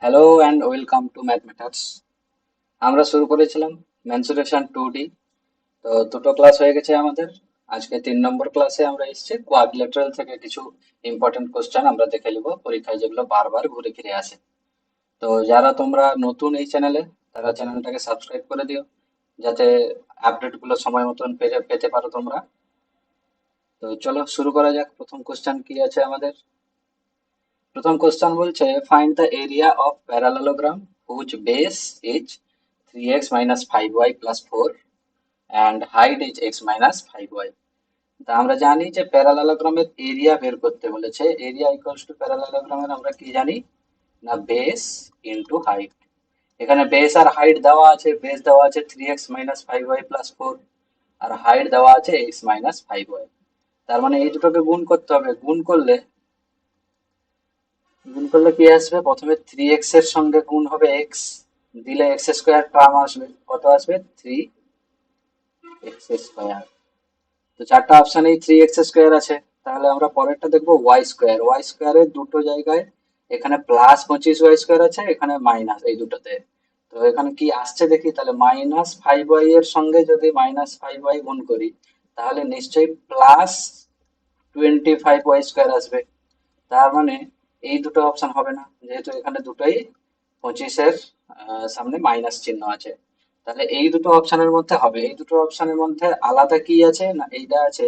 Hello and welcome to mathematics. আমরা শুরু করেছিলাম মেনসুরেশন 2D। তো দুটো ক্লাস হয়ে গেছে আমাদের। আজকে 3 নম্বর ক্লাসে আমরা এসেছি কোয়াড্রিলেটারাল থেকে কিছু ইম্পর্টেন্ট কোশ্চেন আমরা দেখে নিব পরীক্ষায়, যেগুলো বারবার ঘুরে ফিরে আসে। তো যারা তোমরা নতুন এই চ্যানেলে, তারা চ্যানেলটাকে সাবস্ক্রাইব করে দিও, যাতে আপডেটগুলো সময় মতন পেতে পেতে পারো তোমরা। তো চলো শুরু করা যাক। প্রথম কোশ্চেন কি আছে আমাদের? প্রথম কোশ্চেন বলছে, find the area of parallelogram whose base is 3x minus 5y plus 4 and height is x minus 5y। তা আমরা জানি যে প্যারালেলোগ্রামের এরিয়া বের করতে বলেছে। এরিয়া ইকুয়ালস টু প্যারালেলোগ্রামের আমরা কি জানি না, বেস ইনটু হাইট। এখানে বেস আর হাইট দেওয়া আছে। বেস দেওয়া আছে 3x minus 5y plus 4, আর হাইট দেওয়া আছে x minus 5y। তার মানে এই দুটোকে গুণ করতে হবে। গুণ করলে কি আসবে? প্রথমে 3x এর সঙ্গে গুণ হবে x, দিলে এক্স স্কোয়ার টার্ম আসবে। কত আসবে? 3x square. তো চারটা অপশানেই 3x স্কোয়ার আছে। তাহলে আমরা পরেরটা দেখবো ওয়াই স্কোয়ার। ওয়াই স্কোয়ারের দুটো জায়গায় এখানে প্লাস 25y স্কোয়ার আছে, এখানে মাইনাস, এই দুটোতে। তো এখানে কি আসছে দেখি। তাহলে -5y এর সঙ্গে যদি -5y গুণ করি, তাহলে নিশ্চয়ই +25y স্কোয়ার আসবে। তার মানে এই দুটো অপশন হবে না, যেহেতু এখানে দুটোই 25-এর সামনে মাইনাস চিহ্ন আছে। তাহলে এই দুটো অপশনের মধ্যে হবে। এই দুটো অপশনের মধ্যে আলাদা কি আছে না, এইটা আছে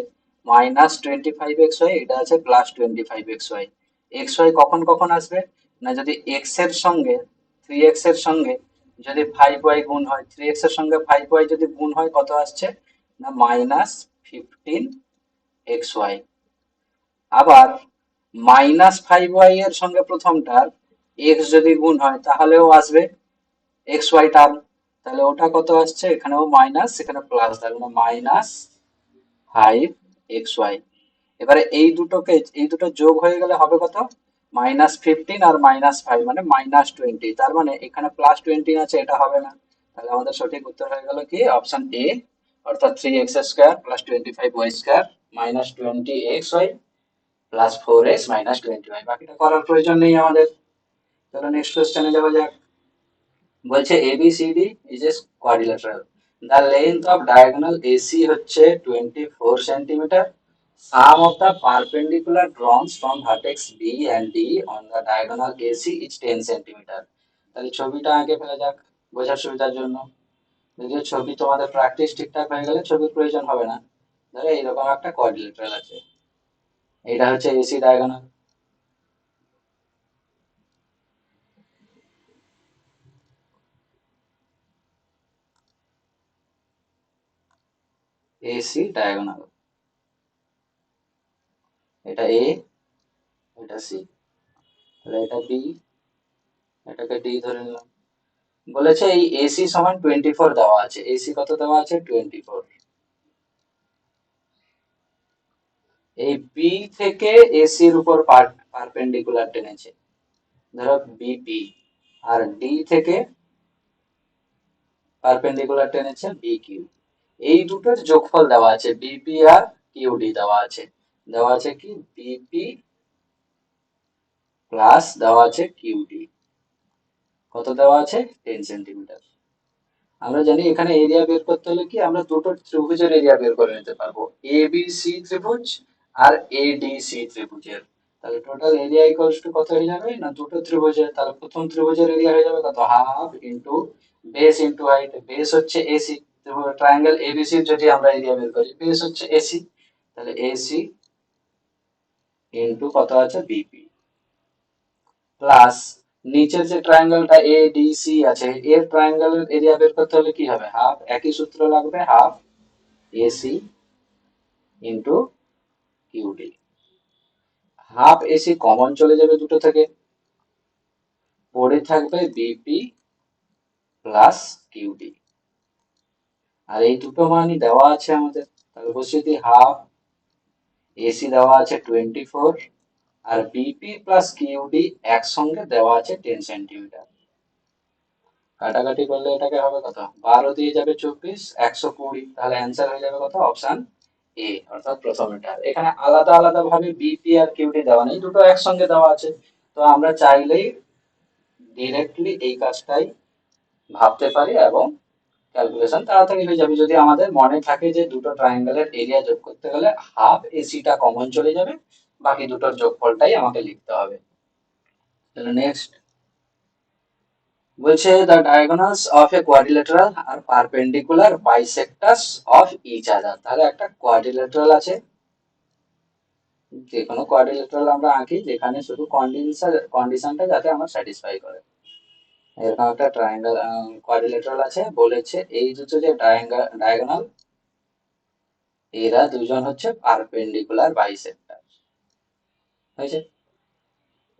-25xy, এটা আছে +25xy। এক্স ওয়াই কখন কখন আসবে না, যদি এক্স এর সঙ্গে 3x এর সঙ্গে যদি 5y গুণ হয়, 3x এর সঙ্গে 5y যদি গুণ হয়, কত আসছে না, -15xy। আবার -5y এর সঙ্গে প্রথমটার x যদি গুণ হয়, তাহলেও আসবে xy টার্ম। তাহলে ওটা কত আসছে? এখানেও মাইনাস, এখানে প্লাস, তাহলে -5xy। এবারে এই দুটো যোগ হয়ে গেলে হবে কত? -15 আর -5 মানে -20। তার মানে এখানে +20 আছে, এটা হবে না। তাহলে আমাদের সঠিক উত্তর হয়ে গেল কি, অপশন এ, অর্থাৎ 3x square plus 25y square -20xy plus 4x minus 20y। বাকিটা করার প্রয়োজন নেই আমাদের। চলো নেক্সট কোশ্চেনে যাওয়া যাক। বলছে ABCD is a quadrilateral, the length of diagonal AC হচ্ছে 24 centimetre, sum of the perpendicular drawns from vertex B and D on the diagonal AC is 10 centimetre. তাহলে ছবিটা আগে ফেলা যাক বোঝার সুবিধার জন্য। যদিও ছবি তোমাদের প্র্যাকটিস ঠিকঠাক হয়ে গেলে ছবির প্রয়োজন হবে না। ধরো এইরকম একটা কোয়াড্রিলেটারাল আছে, এটা হচ্ছে AC ডায়াগোনাল। AC ডায়াগোনাল, এটা A, এটা C, তাহলে এটা B, এটাকে D ধরে নিলাম। বলেছে এই AC সমান 24 দেওয়া আছে। AC কত দেওয়া আছে? 24। এই B থেকে AC এর উপর পারপেন্ডিকুলার টেনেছে, ধরো বিপি, আর ডি থেকে পারপেন্ডিকুলার টেনেছে বিকিউ। এই দুটোর যোগফল দেওয়া আছে, বিপি আর কিউডি দেওয়া আছে। দেওয়া আছে কি, বিপি প্লাস দেওয়া আছে কিউডি। কত দেওয়া আছে? 10 সেন্টিমিটার। আমরা জানি এখানে এরিয়া বের করতে হলে কি, আমরা দুটো ত্রিভুজের এরিয়া বের করে নিতে পারবো, এবিসি ত্রিভুজ আর এডিসি ত্রিভুজের। তাহলে টোটাল এরিয়া ইকুয়ালস টু কত হয়ে যাবে না, দুটো ত্রিভুজের। তাহলে প্রথম ত্রিভুজের এরিয়া হয়ে যাবে কত, half into base into height. Base হচ্ছে এসি, ট্রায়াঙ্গেল এবিসি যদি আমরা এরিয়া বের করি, বেস হচ্ছে এসি, তাহলে এসি ইন্টু কত আছে, বিপি, প্লাস নিচের যে ট্রায়াঙ্গেলটা এডিসি আছে, এর ট্রায়াঙ্গেলের এরিয়া বের করতে হলে কি হবে, হাফ। একই সূত্র লাগবে, half AC into QD. Half AC common চলে যাবে দুটো থেকে, পড়ে থাকবে বিপি প্লাস কিউডি। আর এই দুটো মানই দেওয়া আছে আমাদের, তাহলে বসিয়ে দিই, হাফ এসি দেওয়া আছে 24, আর বিপি প্লাস কিউডি একসঙ্গে দেওয়া আছে 10 সেন্টিমিটার। কাটাকাটি করলে এটাকে হবে কত, 12 দিয়ে যাবে 24, 120। তাহলে অ্যান্সার হয়ে যাবে কত, অপশন এ, অর্থাৎ প্রথম এটা। এখানে আলাদা আলাদা ভাবে বিপি আর কিউডি দেওয়া নেই, দুটো একসঙ্গে দেওয়া আছে। তো আমরা চাইলেই ডিরেক্টলি এই কাজটাই ভাবতে পারি এবং ক্যালকুলেশন তাড়াতাড়ি হয়ে যাবে। যদি আমাদের মনে থাকে যে দুটো ট্রায়াঙ্গেলের এরিয়া যোগ করতে গেলে হাফ এসিটা কমন চলে যাবে, বাকি দুটোর যোগফলটাই আমাকে লিখতে হবে। তাহলে নেক্সট বলছে the diagonals of a quadrilateral are perpendicular bisectors of each other. তাহলে একটা কোয়াড্রিল্যাটারাল আছে, যে কোনো কোয়াড্রিল্যাটারাল আমরা আঁকি যেখানে শুধু কন্ডিশনটা যাতে আমরা স্যাটিসফাই করে। এরকম একটা ট্রায়াঙ্গেল কোয়াড্রিল্যাটারাল আছে, বলেছে এই দুটো যে ডায়াগোনাল এরা দুজন হচ্ছে পারপেন্ডিকুলার বাইসেক্টর। হয়েছে?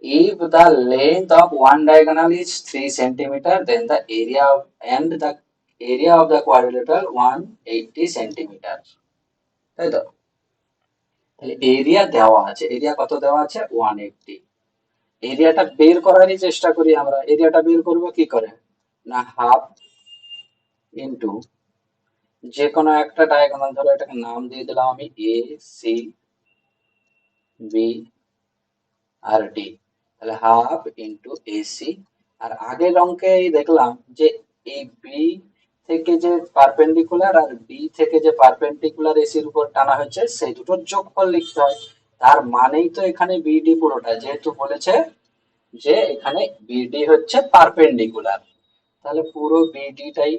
If the length of one diagonal is 3 centimeter, then the area of and the area of the quadrilateral 180 centimeter. তাই তো? তাহলে এরিয়া দেওয়া আছে, এরিয়া কত দেওয়া আছে? 180। এরিয়াটা বের করারই চেষ্টা করি আমরা। এরিয়াটা বের করব কি করে? না হাফ ইনটু যে কোনো একটা ডায়াগোনাল, ধরো এটাকে নাম দিয়ে দিলাম আমি এ সি বি আর ডি। তাহলে হাফ ইন্টু এসি। আর আগের অঙ্কে দেখলাম যে এই বি থেকে যে পারপেন্ডিকুলার আর বি থেকে যে পারপেন্ডিকুলার এসির উপর টানা হয়েছে সেই দুটোর যোগফল লিখতে হয়। তার মানেই তো এখানে বিডি পুরোটা, যেহেতু বলেছে যে এখানে বিডি হচ্ছে পারপেন্ডিকুলার, তাহলে পুরো বিডিটাই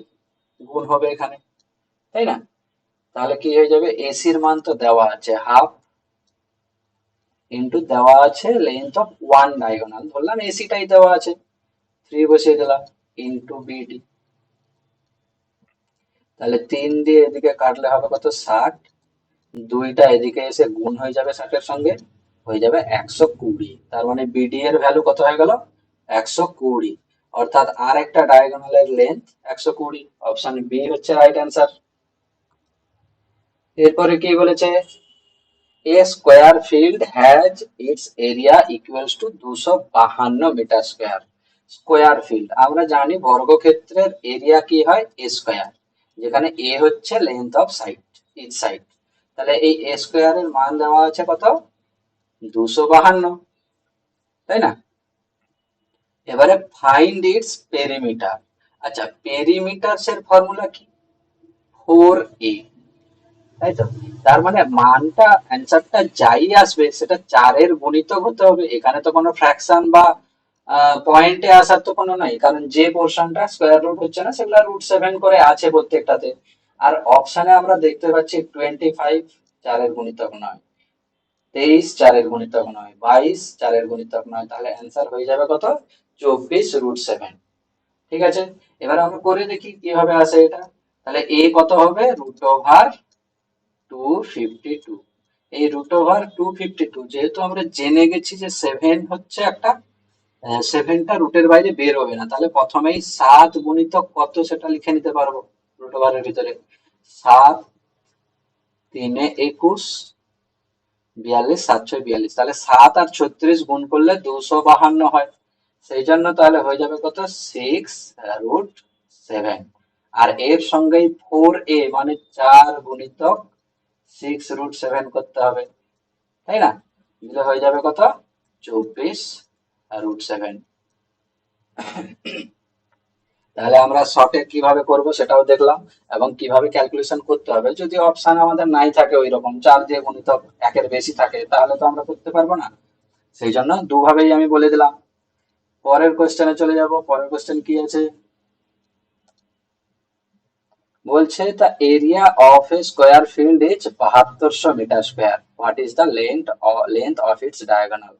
গুণ হবে এখানে, তাই না? তাহলে কি হয়ে যাবে? এসির মান তো দেওয়া আছে হাফ ইন্টু দেওয়া আছে লেন্থ অফ ওয়ান ডায়াগোনাল, ধরলাম এসিটাই দেওয়া আছে, 3 বসিয়ে দিলাম ইন্টু বিডি। তাহলে 3 দিয়ে এদিকে কাটলে হবে কত? 60। দুইটা এদিকে এসে গুণ হয়ে যাবে 60 এর সঙ্গে, হয়ে যাবে 120। তার মানে বিডি এর ভ্যালু কত হয়ে গেল? 120। অর্থাৎ আর একটা ডায়াগোনালের লেন্থ 120। অপশন বি হচ্ছে রাইট অ্যান্সার। এরপরে কি বলেছে? A square field has its area equals to 252 metre square. Square field আমরা জানি বর্গক্ষেত্রের এরিয়া কি হয়? এ স্কোয়ার, যেখানে এ হচ্ছে length of side, each side. তাহলে এই এ স্কোয়ারের মান দেওয়া আছে কত? 252, তাই না? এবারে ফাইন্ড ইটস পেরিমিটার। আচ্ছা, পেরিমিটারস এর ফর্মুলা কি? 4a, তাই তো? তার মানে মানটা অ্যান্সারটা যাই আসবে সেটা 4 এর গুণিতক হতে হবে। এখানে তো কোনো ফ্র্যাকশন বা পয়েন্টে আসার তো কোনো নাই, কারণ যে পোর্শনটা স্কোয়ার রুট হচ্ছে না সেগুলো √7 করে আছে প্রত্যেকটাতে। আর অপশনে আমরা দেখতে পাচ্ছি 25 4 এর গুণিতক নয়, 23 4 এর গুণিতক নয়, 22 4 এর গুণিতক নয়। তাহলে অ্যান্সার হয়ে যাবে কত? 24√7। ঠিক আছে, এবার আমরা করে দেখি কিভাবে আসে এটা। তাহলে এ কত হবে? √252। এই √252 যেহেতু আমরা জেনে গেছি যে 7 হচ্ছে একটা, 7টা রুটের বাইরে বের হবে না, তাহলে প্রথমেই 7 গুণিতক কত সেটা লিখে নিতে পারবো √এর ভিতরে। 7 3 21 42 7 6 42, তাহলে 7 আর 36 গুণ করলে 252 হয়। সেই জন্য তাহলে হয়ে যাবে কত? 6√7। আর এর সঙ্গেই 4a মানে 4 গুণিতক 6√7 করতে হবে, তাই না? দিলে হয়ে যাবে কত? 24√7। তাহলে আমরা শর্টে কিভাবে করব সেটাও দেখলাম, এবং কিভাবে ক্যালকুলেশন করতে হবে। যদি অপশন আমাদের নাই থাকে ওই রকম 4 দিয়ে গুণিতক 1 এর বেশি থাকে তাহলে তো আমরা করতে পারবো না, সেই জন্য দুভাবেই আমি বলে দিলাম। পরের কোশ্চেনে চলে যাব। পরের কোশ্চেন কি আছে? বলছে the area of a square field is 7200 metre square, what is the length of its diagonal.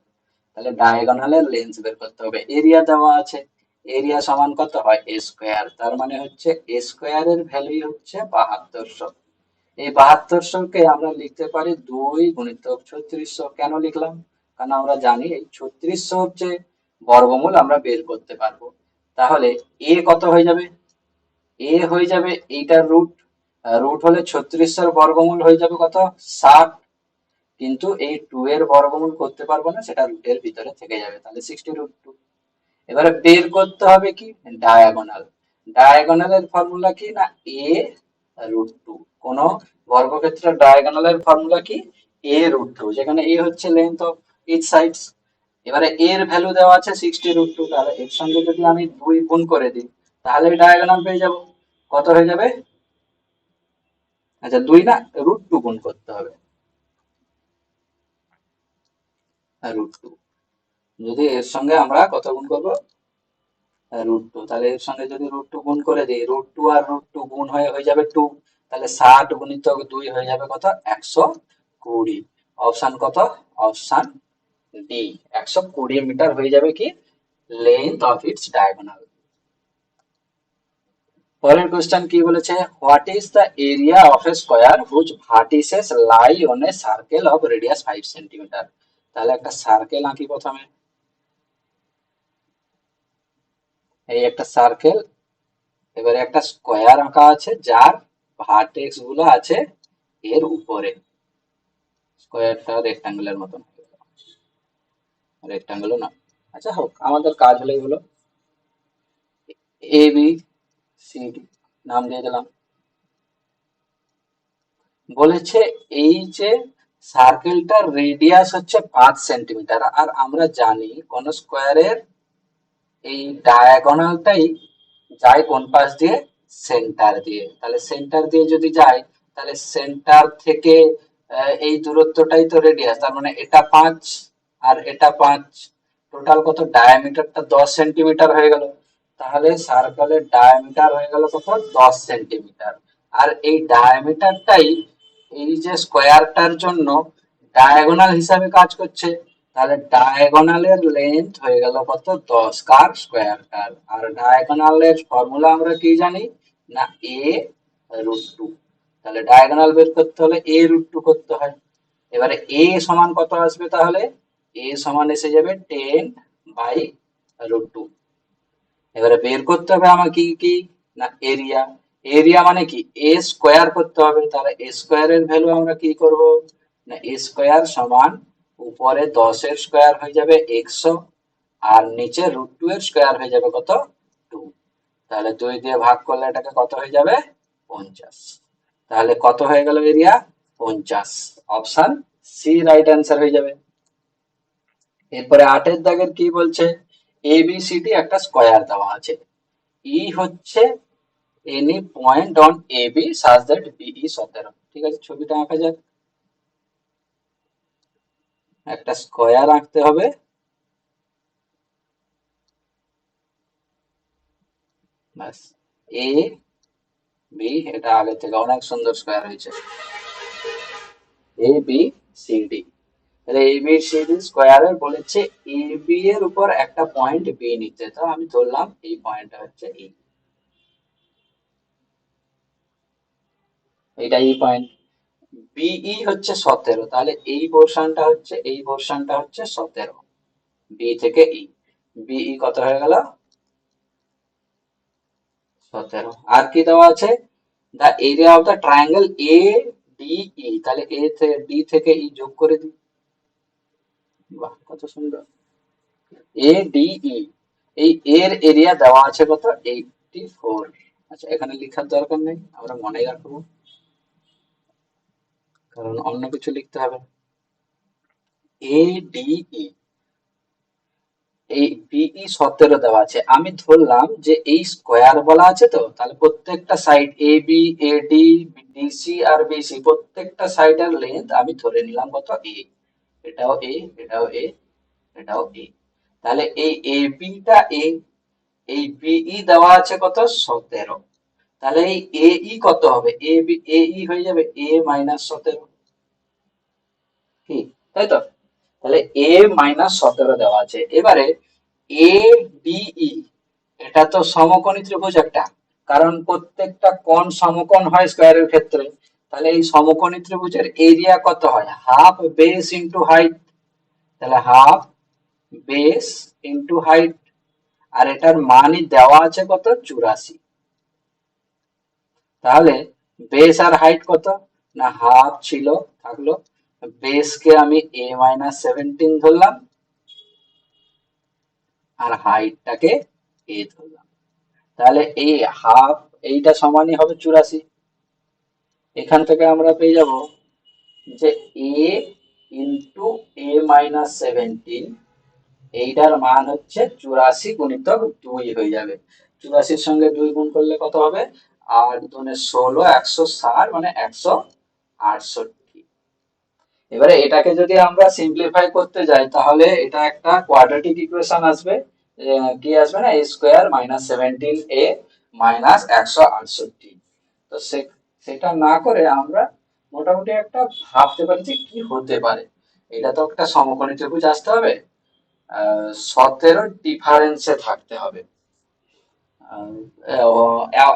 তাহলে ডায়াগোনালের লেন্থ বের করতে হবে। এরিয়া দেওয়া আছে, এরিয়া সমান কত হয়? এ স্কোয়ার। তার মানে হচ্ছে এ স্কোয়ারের ভ্যালু হচ্ছে 7200। এই 7200 কে আমরা লিখতে পারি 2 গুণিতক 3600। কেন লিখলাম? কারণ আমরা জানি এই 3600 হচ্ছে বর্গমূল আমরা বের করতে পারবো। তাহলে এ কত হয়ে যাবে? এ হয়ে যাবে এইটার রুট, রুট হলে 3600 এর বর্গমূল হয়ে যাবে কত? 60। কিন্তু এই 2 এর বর্গমূল করতে পারবো না, সেটা রুটের ভিতরে থেকে যাবে, তাহলে 60√2। এবারে বের করতে হবে কি? ডায়াগোনাল। ডায়াগোনালের ফর্মুলা কি? না a√2। কোন বর্গক্ষেত্রের ডায়াগোনালের ফর্মুলা কি? a√2, যেখানে a হচ্ছে লেন্থ অফ ইচ সাইডস এবারে এর ভ্যালু দেওয়া আছে 60√2, তাহলে এর সঙ্গে যদি আমি 2 গুণ করে দিই তাহলে ডায়াগোনাল পেয়ে যাব। কত হয়ে যাবে? আচ্ছা 2 না, √2 গুণ করতে হবে, √2। যদি এর সঙ্গে আমরা কত গুণ করব? √2। তাহলে এর সঙ্গে যদি √2 গুণ করে দিই, √2 আর √2 গুণ হয়ে যাবে 2, তাহলে 60 গুণিতক 2 হয়ে যাবে কত? 120। অপশন কত? অপশন ডি, 120 মিটার হয়ে যাবে কি লেন্থ অফ ইটস ডায়াগোনাল। পরের কোশ্চেন কি বলেছে? What is the area of a square whose vertices lie on a circle of radius 5 centimetre. তাহলে একটা সার্কেল আঁকি প্রথমে। এই একটা সার্কেল, এবারে একটা স্কোয়ার আঁকা আছে যার ভার্টেক্স গুলো আছে এর উপরে। স্কোয়ারটা রেক্ট্যাঙ্গেলের মতন, রেক্ট্যাঙ্গেলও না, আচ্ছা হোক, আমাদের কাজ হলেই হলো। এ বি সি ডি নাম দিয়ে দিলাম। বলেছে এই যে সার্কেলটার রেডিয়াস হচ্ছে 5 সেন্টিমিটার, আর আমরা জানি কোন স্কোয়ারের এই ডায়াগোনালটাই যায় কোন পাশ দিয়ে? সেন্টার দিয়ে। তাহলে সেন্টার দিয়ে যদি যায় তাহলে সেন্টার থেকে এই দূরত্বটাই তো রেডিয়াস, তার মানে এটা 5 আর এটা 5, টোটাল কত? ডায়ামিটারটা 10 সেন্টিমিটার হয়ে গেল। তাহলে সার্কেলের ডায়ামিটার হয়ে গেল কত? 10 সেন্টিমিটার। আর এই ডায়ামিটারটাই এই যে স্কোয়ারটার জন্য ডায়াগোনাল হিসাবে কাজ করছে। তাহলে ডায়াগোনালের লেন্থ হয়ে গেল কত? 10, কার? স্কোয়ারটার। আর ডায়াগোনালের ফর্মুলা আমরা কি জানি? না a√2। তাহলে ডায়াগোনাল বের করতে হলে a√2 করতে হয়। এবারে a সমান কত আসবে? তাহলে a সমান এসে যাবে 10/√2। এবারে বের করতে হবে আমাকে কি কি? না এরিয়া। এরিয়া মানে কি? এ স্কোয়ার করতে হবে। তাহলে এ স্কোয়ারের ভ্যালু আমরা কি করব? না এ স্কোয়ার সমান উপরে 10 এর স্কোয়ার হয়ে যাবে 100, আর নিচে √2 এর স্কোয়ার হয়ে যাবে কত? 2। তাহলে 2 দিয়ে ভাগ করলে এটাকে কত হয়ে যাবে? 50। তাহলে কত হয়ে গেল area? 50। Option C right answer হয়ে যাবে। এরপরে 8 এর দাগের কি বলছে? এবিসিডি একটা স্কোয়ার দেওয়া আছে। ই হচ্ছে any point on A B such that BE 17। ঠিক আছে, ছবিটা আঁকা যাক। একটা স্কোয়ার আঁকতে হবে। ব্যাস, এ বি, এটা আগে থেকে অনেক সুন্দর স্কোয়ার হয়েছে। এ বি সি ডি, তাহলে এ বি সি ডি স্কোয়ারে বলেছে এ বি এর উপর একটা পয়েন্ট বি নিতে। তো আমি ধরলাম এই পয়েন্টটা হচ্ছে ই, এটা ই পয়েন্ট। বিই হচ্ছে 17, তাহলে এই পোর্শনটা হচ্ছে, এই পোর্শনটা হচ্ছে 17, বি থেকে ই। বিই কত হয়ে গেল? 17। আর কি দেওয়া আছে? The area of the triangle A DE. তাহলে এ থেকে ডি থেকে ই যোগ করে দিই। বাহ, কত সুন্দর। এ ডিই, এই এর এরিয়া দেওয়া আছে কত? 84। আচ্ছা, এখানে লেখার দরকার নেই, আমরা মনে রাখবো, কারণ অন্য কিছু লিখতে হবে। এ ডিই, এই বিই 17 দেওয়া আছে। আমি ধরলাম যে এই স্কোয়ার বলা আছে, তো তাহলে প্রত্যেকটা side A B, A D, DC আর বিসি, প্রত্যেকটা সাইডের লেন্থ আমি ধরে নিলাম কত? এ। এটাও এ, এটাও এ, এটাও এ। তাহলে এই এ বিটা এ, এই বিই দেওয়া আছে কত? 17। তাহলে এই এই কত হবে? এ বি এই হয়ে যাবে a-17, কি তাই তো? তাহলে a-17 দেওয়া আছে। এবারে এ ডিই, এটা তো সমকোণী ত্রিভুজ একটা, কারণ প্রত্যেকটা কোণ সমকোণ হয় স্কোয়ারের ক্ষেত্রে। তাহলে এই সমকোণী ত্রিভুজের এরিয়া কত হয়? Half base into height. তাহলে হাফ বেস ইন্টু হাইট, আর এটার মানই দেওয়া আছে কত? 84। তাহলে বেস আর হাইট কত? না হাফ ছিল, থাকলো, বেসকে আমি a-17 ধরলাম, আর হাইটটাকে এ ধরলাম। তাহলে এই হাফ, এইটা সমানই হবে 84। এখান থেকে আমরা পেয়ে যাব যে এ ইন্টু a-17 এইটার মান হচ্ছে 84 গুণিতক 2 হয়ে যাবে। 84 সঙ্গে 2 গুণ করলে কত হবে? 8 দুনে 16, 160 মানে 168। এবারে এটাকে যদি আমরা সিম্পলিফাই করতে যাই তাহলে এটা একটা কোয়াড্রেটিক ইকুয়েশন আসবে। কি আসবে না, a square minus 17a minus 168। তো সেটা না করে আমরা মোটামুটি একটা ভাবতে পারি যে কি হতে পারে। এটা তো একটা সমকোণী ত্রিভুজ আসতে হবে, 17 ডিফারেন্সে থাকতে হবে।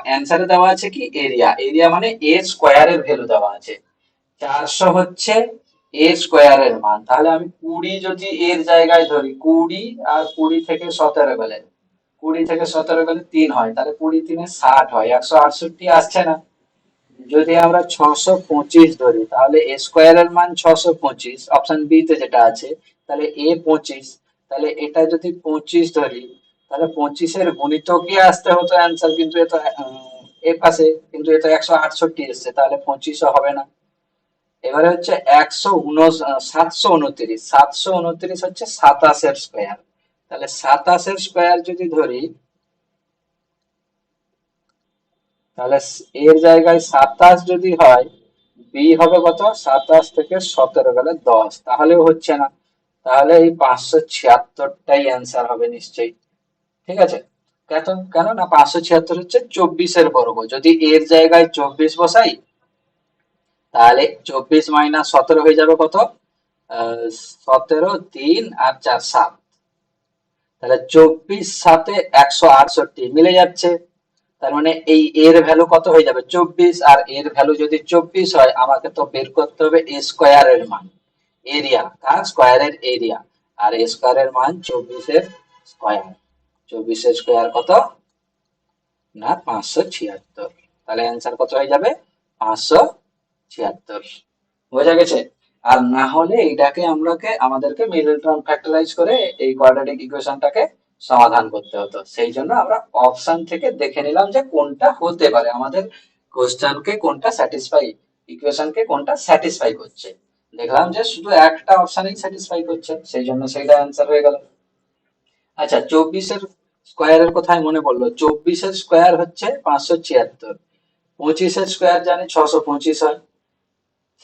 অ্যান্সারে দেওয়া আছে কি এরিয়া, এরিয়া মানে এ স্কোয়ারের ভ্যালু দেওয়া আছে। 400 হচ্ছে এ স্কোয়ারের মান, তাহলে আমি 20 যদি এর জায়গায় ধরি, 20 আর 20 থেকে 17 গেলে, 20 থেকে 17 গেলে 3 হয়, তাহলে 20 3 60 হয়, 168 আসছে না। যদি আমরা 625 ধরি তাহলে এ স্কোয়ারের মান 625, অপশন বি তে যেটা আছে, তাহলে এ 25, তাহলে এটা যদি 25 ধরি তাহলে 25-এর গুণিতকই আসতে হতো অ্যান্সার, কিন্তু এটা এ পাশে, কিন্তু এটা 168 এসছে, তাহলে 25ও হবে না। এবারে হচ্ছে 729, 729 হচ্ছে 27-এর স্কোয়ার, তাহলে 27-এর স্কোয়ার যদি ধরি তাহলে এর জায়গায় 27 যদি হয়, বি হবে কত, 27 থেকে 17 গেলে 10, তাহলেও হচ্ছে না। তাহলে এই 576টাই অ্যান্সার হবে নিশ্চয়ই। ঠিক আছে, কেন না 576 হচ্ছে 24-এর বর্গ, যদি এর জায়গায় 24 বসাই তাহলে 24 মাইনাস 17 হয়ে যাবে কত, 17, 3 আর 4 7, তাহলে 24 সাথে 168 মিলে যাচ্ছে। তার মানে এই এর ভ্যালু কত হয়ে যাবে, 24, আর এর ভ্যালু যদি 24 হয় আমাকে তো বের করতে হবে এ স্কোয়ারের মান, এরিয়া কার স্কোয়ারের এরিয়া, আর এ স্কোয়ারের মান 24-এর স্কোয়ার। 24-এর স্কোয়ার কত না 576, তাহলে অ্যান্সার কত হয়ে যাবে, 576। বোঝা গেছে? আর না হলে এটাকে আমাদেরকে মিডল টার্ম ফ্যাক্টরাইজ করে এই কোয়াড্রেটিক ইকুয়েশনটাকে সমাধান করতে হতো। সেই জন্য আমরা অপশন থেকে দেখে নিলাম যে কোনটা হতে পারে, আমাদের কোশ্চেনকে কোনটা স্যাটিসফাই, ইকুয়েশনকে কোনটা স্যাটিসফাই করছে। দেখলাম যে শুধু একটা অপশনই স্যাটিসফাই করছে, সেই জন্য সেইটা অ্যান্সার হয়ে গেল। আচ্ছা, 24-এর স্কোয়ারের কোথায় মনে পড়লো, 24-এর স্কোয়ার হচ্ছে 576, 25-এর স্কোয়ার জানি 625 হয়,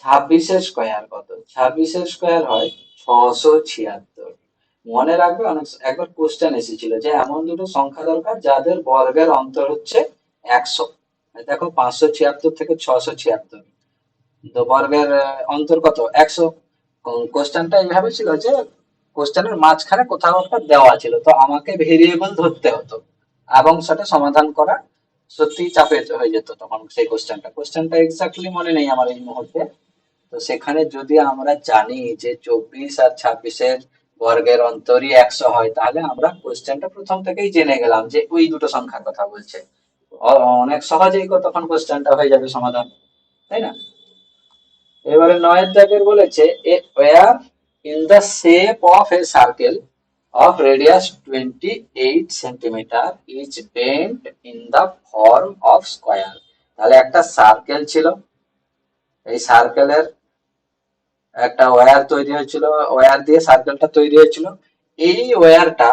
26-এর স্কোয়ার কত, 26-এর স্কোয়ার হয় 676। মনে রাখবে, অনেক একবার কোশ্চেন এসেছিল যে এমন দুটো সংখ্যা দরকার যাদের বর্গের অন্তর হচ্ছে 100। দেখো 576 থেকে 676, তো বর্গের অন্তর কত, 100। কোশ্চেনটা এইভাবে ছিল যে কোশ্চেনের মাঝখানে কোথাও একটা দেওয়া ছিল, তো আমাকে ভেরিয়েবল ধরতে হতো এবং সেটা সমাধান করা সত্যি চাপের হয়ে যেত তখন। সেই কোশ্চেনটা এক্স্যাক্টলি মনে নেই আমার এই মুহূর্তে। তো সেখানে যদি আমরা জানি যে 24 আর 26-এর বর্গের অন্তরই 100 হয়, তাহলে আমরা কোশ্চেনটা প্রথম থেকেই জেনে গেলাম যে ওই দুটো সংখ্যার কথা বলছে। অনেক সহজেই তখন কোশ্চেনটা হয়ে যাবে সমাধান, তাই না? এবারে 9-এর দাগের বলেছে a wire in the shape of a circle of radius 28 centimeter is bent in the form of square। তাহলে একটা সার্কেল ছিল, এই সার্কেলের একটা ওয়্যার তৈরি হয়েছিল, ওয়্যার দিয়ে সার্কেলটা তৈরি হয়েছিল, এই ওয়্যারটা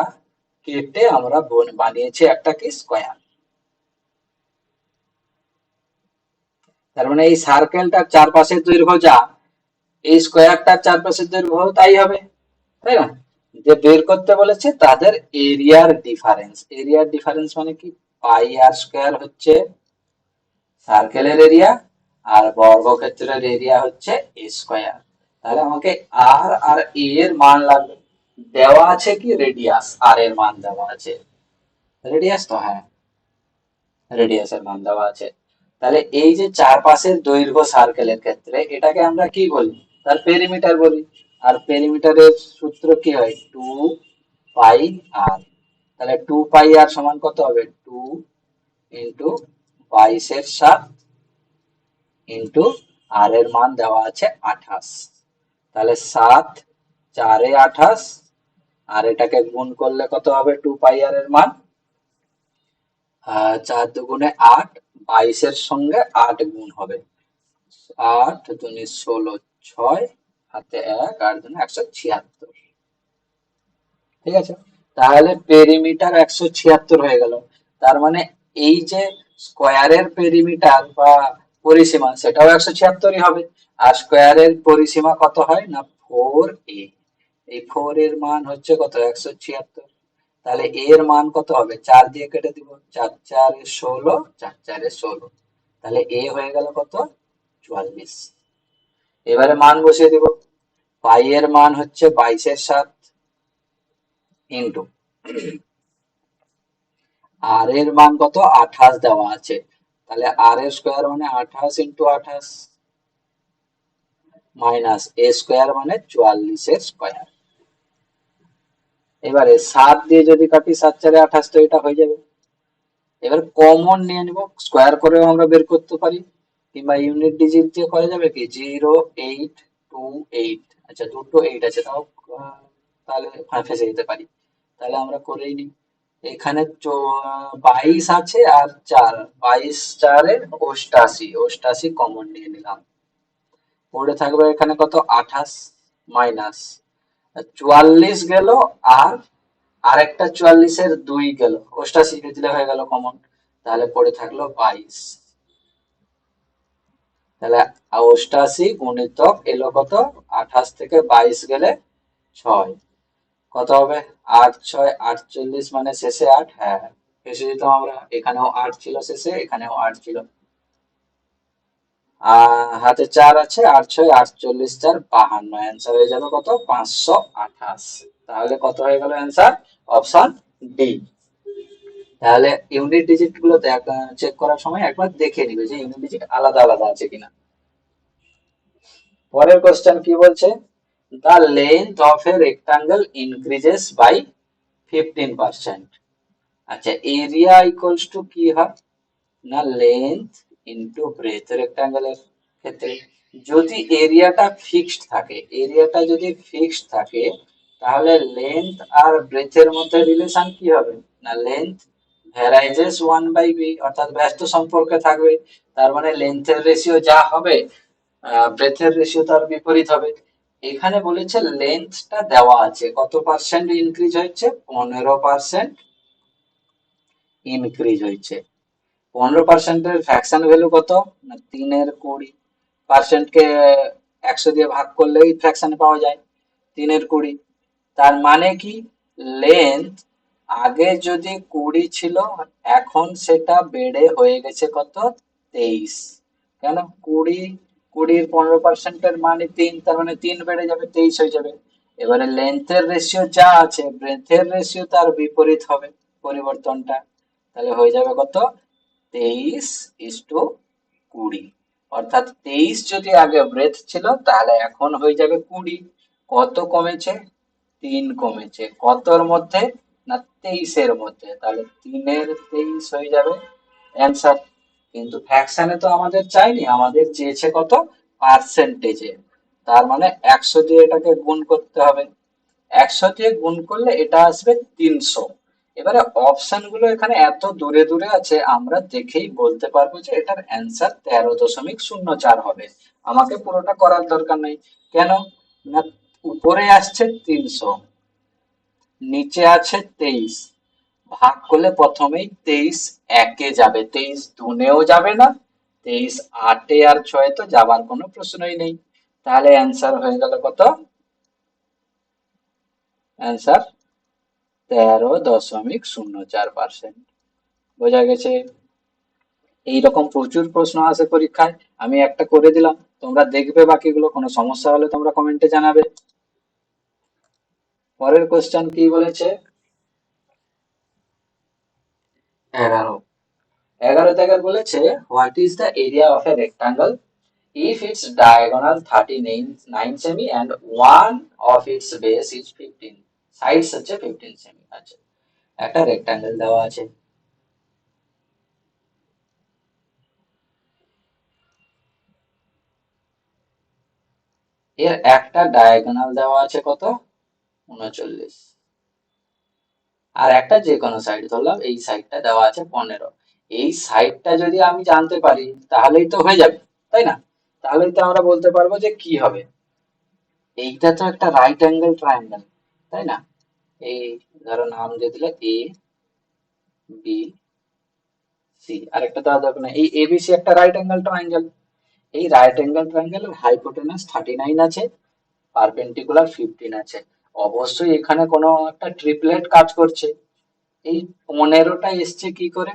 কেটে আমরা বানিয়েছি একটা কি স্কোয়ার। তার মানে এই সার্কেলটার চারপাশের দৈর্ঘ্য যা, এই স্কোয়ারটার চারপাশের দৈর্ঘ্য তাই হবে, তাই না? যে বের করতে বলেছে তাদের এরিয়ার ডিফারেন্স, এরিয়ার ডিফারেন্স মানে কি, পাই আর স্কোয়ার হচ্ছে সার্কেলের এরিয়া, আর বর্গক্ষেত্রের এরিয়া হচ্ছে এ স্কোয়ার। তাহলে আমাকে আর আর এ এর মান লাগবে, দেওয়া আছে কি রেডিয়াস, আর এর মান দেওয়া আছে, রেডিয়াস তো হ্যাঁ, রেডিয়াসের মান দেওয়া আছে। তাহলে এই যে চারপাশের দৈর্ঘ্য সার্কেলের ক্ষেত্রে এটাকে আমরা কি বলি, তার পেরিমিটার বলি। আর পেরিমিটারের সূত্র কি হয়, 2 পাই আর। তাহলে 2 পাই আর সমান কত হবে, 2 × 22-এর 7 ইন্টু আর এর মান দেওয়া আছে 28। তাহলে 7 4 28, আর এটাকে গুণ করলে কত হবে, 2 পাই আর এর মান 4 2 8, 22-এর সঙ্গে 8 গুণ হবে, 8 2 16, 6 হাতে 1, 8 2 176। ঠিক আছে, তাহলে পেরিমিটার 176 হয়ে গেল। তার মানে এই যে স্কোয়ারের পেরিমিটার বা পরিসীমা সেটাও 176ই হবে। আর স্কোয়ারের পরিসীমা কত হয় না 4a। এই 4 এর মান হচ্ছে কত 176। তাহলে a এর মান কত হবে 4 দিয়ে কেটে দিব, 4 4 এ 16, 4 4 এ 16। তাহলে a হয়ে গেল কত 44। এবারে মান বসিয়ে দিব। পাই এর মান হচ্ছে 22/7 ইন্টু আর এর মান কত 28 দেওয়া আছে। তাহলে আর এর স্কোয়ার মানে 28 ইন্টু 28 মাইনাস এ স্কোয়ার মানে 44 এর স্কোয়ার। এবারে 7 দিয়ে যদি কাটি 7 4 28 তো এটা হয়ে যাবে। এবার কমন নিয়ে নিব, স্কোয়ার করেও আমরা বের করতে পারি কিংবা ইউনিট ডিজিট দিয়ে করা যাবে কি 0828। আচ্ছা দুটো 8 আছে তাও তাহলে ফেঁসে যেতে পারি। তাহলে আমরা করেই নিই। এখানে 22 আছে আর 4, 22 4 এ 88, 88 কমন নিয়ে নিলাম। পড়ে থাকবে এখানে কত 28 মাইনাস 44 গেল আর আরেকটা 44 এর 2 গেল, 88 কে দিলে হয়ে গেল কমন। তাহলে পড়ে থাকলো 22। তাহলে 88 গুণিতক এলো কত 28 থেকে 22 গেলে 6, কত হবে 8 6 48 মানে শেষে 8। হ্যাঁ শেষে যেতাম আমরা, এখানেও 8 ছিল শেষে, এখানেও 8 ছিল। হাতে 4 আছে, 8 6 48 4 52, অ্যান্সার হয়ে যাবে কত 528। তাহলে কত হয়ে গেল অ্যান্সার অপশন ডি। তাহলে ইউনিট ডিজিট গুলো চেক করার সময় একবার দেখে নিবে যে ইউনিট ডিজিট আলাদা আলাদা আছে কিনা। পরের কোশ্চেন কি বলছে, the length of a rectangle increases by 15%। আচ্ছা এরিয়া ইকুয়ালস টু কি হয় না লেন্থ ইনটু ব্রেথ। রেক্টাঙ্গেলের ক্ষেত্রে যদি এরিয়াটা ফিক্সড থাকে, এরিয়াটা যদি ফিক্সড থাকে তাহলে লেন্থ আর ব্রেথের মধ্যে রিলেশন কি হবে না লেন্থ ভ্যারাইজেস 1/b, অর্থাৎ ব্যস্ত সম্পর্কে থাকবে। তার মানে লেন্থের রেশিও যা হবে ব্রেথের রেশিও তার বিপরীত হবে। এখানে বলেছে লেন্থটা দেওয়া আছে কত পার্সেন্ট ইনক্রিজ হচ্ছে 15% ইনক্রিজ হয়েছে। 15%-এর ফ্র্যাকশন ভ্যালু কত না 3/20। কে 100 দিয়ে ভাগ করলেই ফ্র্যাকশন পাওয়া যায় 3/20। তার মানে কি লেন্থ আগে যদি 20 ছিল এখন সেটা বেড়ে হয়ে গেছে কত 23। কেন 20, 20 15%-এর মানে 3, তার মানে 3 বেড়ে যাবে 23 হয়ে যাবে। এবারে লেন্থের রেশিও যা আছে ব্রেথের রেশিও তার বিপরীত হবে পরিবর্তনটা। তাহলে হয়ে যাবে কত 23:20। অর্থাৎ 23 যদি আগে ব্রেথ ছিল তাহলে এখন হয়ে যাবে 20। কত কমেছে 3 কমেছে, কতর মধ্যে না 23 এর মধ্যে। তাহলে 3/23 হয়ে যাবে অ্যান্সার। কিন্তু ফ্র্যাকশনে তো আমাদের চাইনি, আমাদের চেয়েছে কত পার্সেন্টেজে। তার মানে 100 দিয়ে এটাকে গুণ করতে হবে, 100 দিয়ে গুণ করলে এটা আসবে 300। এবারে অপশন গুলো এখানে এত দূরে দূরে আছে আমরা দেখেই বলতে পারবো যে এটার অ্যান্সার 13.04 হবে। আমাকে পুরোটা করার দরকার নেই। কেন না উপরে আসছে 300, নিচে আছে 23, ভাগ করলে প্রথমেই 23 একে যাবে, 23 দুনেও যাবে না, 23 8 আর 6 তো যাবার কোনো প্রশ্নই নেই। তাহলে অ্যান্সার হয়ে গেল কত অ্যান্সার 13.04%। বোঝা গেছে। এইরকম প্রচুর প্রশ্ন আসে পরীক্ষায়, আমি একটা করে দিলাম, তোমরা দেখবে বাকিগুলো, কোনো সমস্যা হলে তোমরা কমেন্টে জানাবে। পরের কোশ্চেন কি বলেছে 11, 11 জায়গায় বলেছে what is the area of A rectangle if its diagonal 39 semi and one of its base is 15, sides হচ্ছে 15 সেমি। আচ্ছা একটা রেক্টাঙ্গেল দেওয়া আছে, এর একটা ডায়াগোনাল দেওয়া আছে কত 39, আর একটা যে কোনো সাইড ধরলাম এই সাইডটা দেওয়া আছে 15। এই সাইডটা যদি আমি জানতে পারি তাহলেই তো হয়ে যাবে, তাই না? তাহলেই তো আমরা বলতে পারবো যে কি হবে। এইটা তো একটা রাইট অ্যাঙ্গেল ট্রায়াঙ্গেল, তাই না? এই ধরো নাম দিয়ে দিলে এ বি সি, আরেকটা দেওয়া দরকার না, এই এবিসি একটা রাইট অ্যাঙ্গেল ট্রায়াঙ্গেল, এই রাইট অ্যাঙ্গেল ট্রায়াঙ্গেলের হাইপোটেনাস 39 আছে, পারপেন্ডিকুলার 15 আছে। অবশ্যই এখানে কোনো একটা ট্রিপলেট কাজ করছে। এই 15টা এসছে কি করে,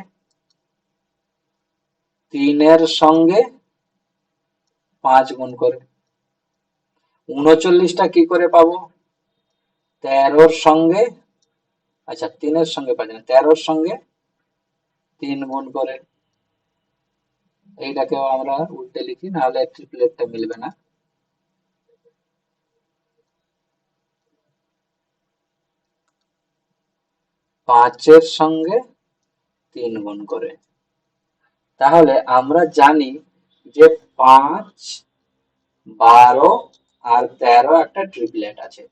3 এর সঙ্গে 5 গুণ করে। 39টা কি করে পাবো, 13র সঙ্গে, আচ্ছা 3-এর সঙ্গে 5 না, 13র সঙ্গে 3 গুণ করে। এইটাকেও আমরা উল্টে লিখি, নাহলে ট্রিপলেটটা মিলবে না। 5-এর সঙ্গে 3 গুণ করে। তাহলে আমরা জানি যে 5, 12 আর 13 একটা ট্রিপলেট আছে।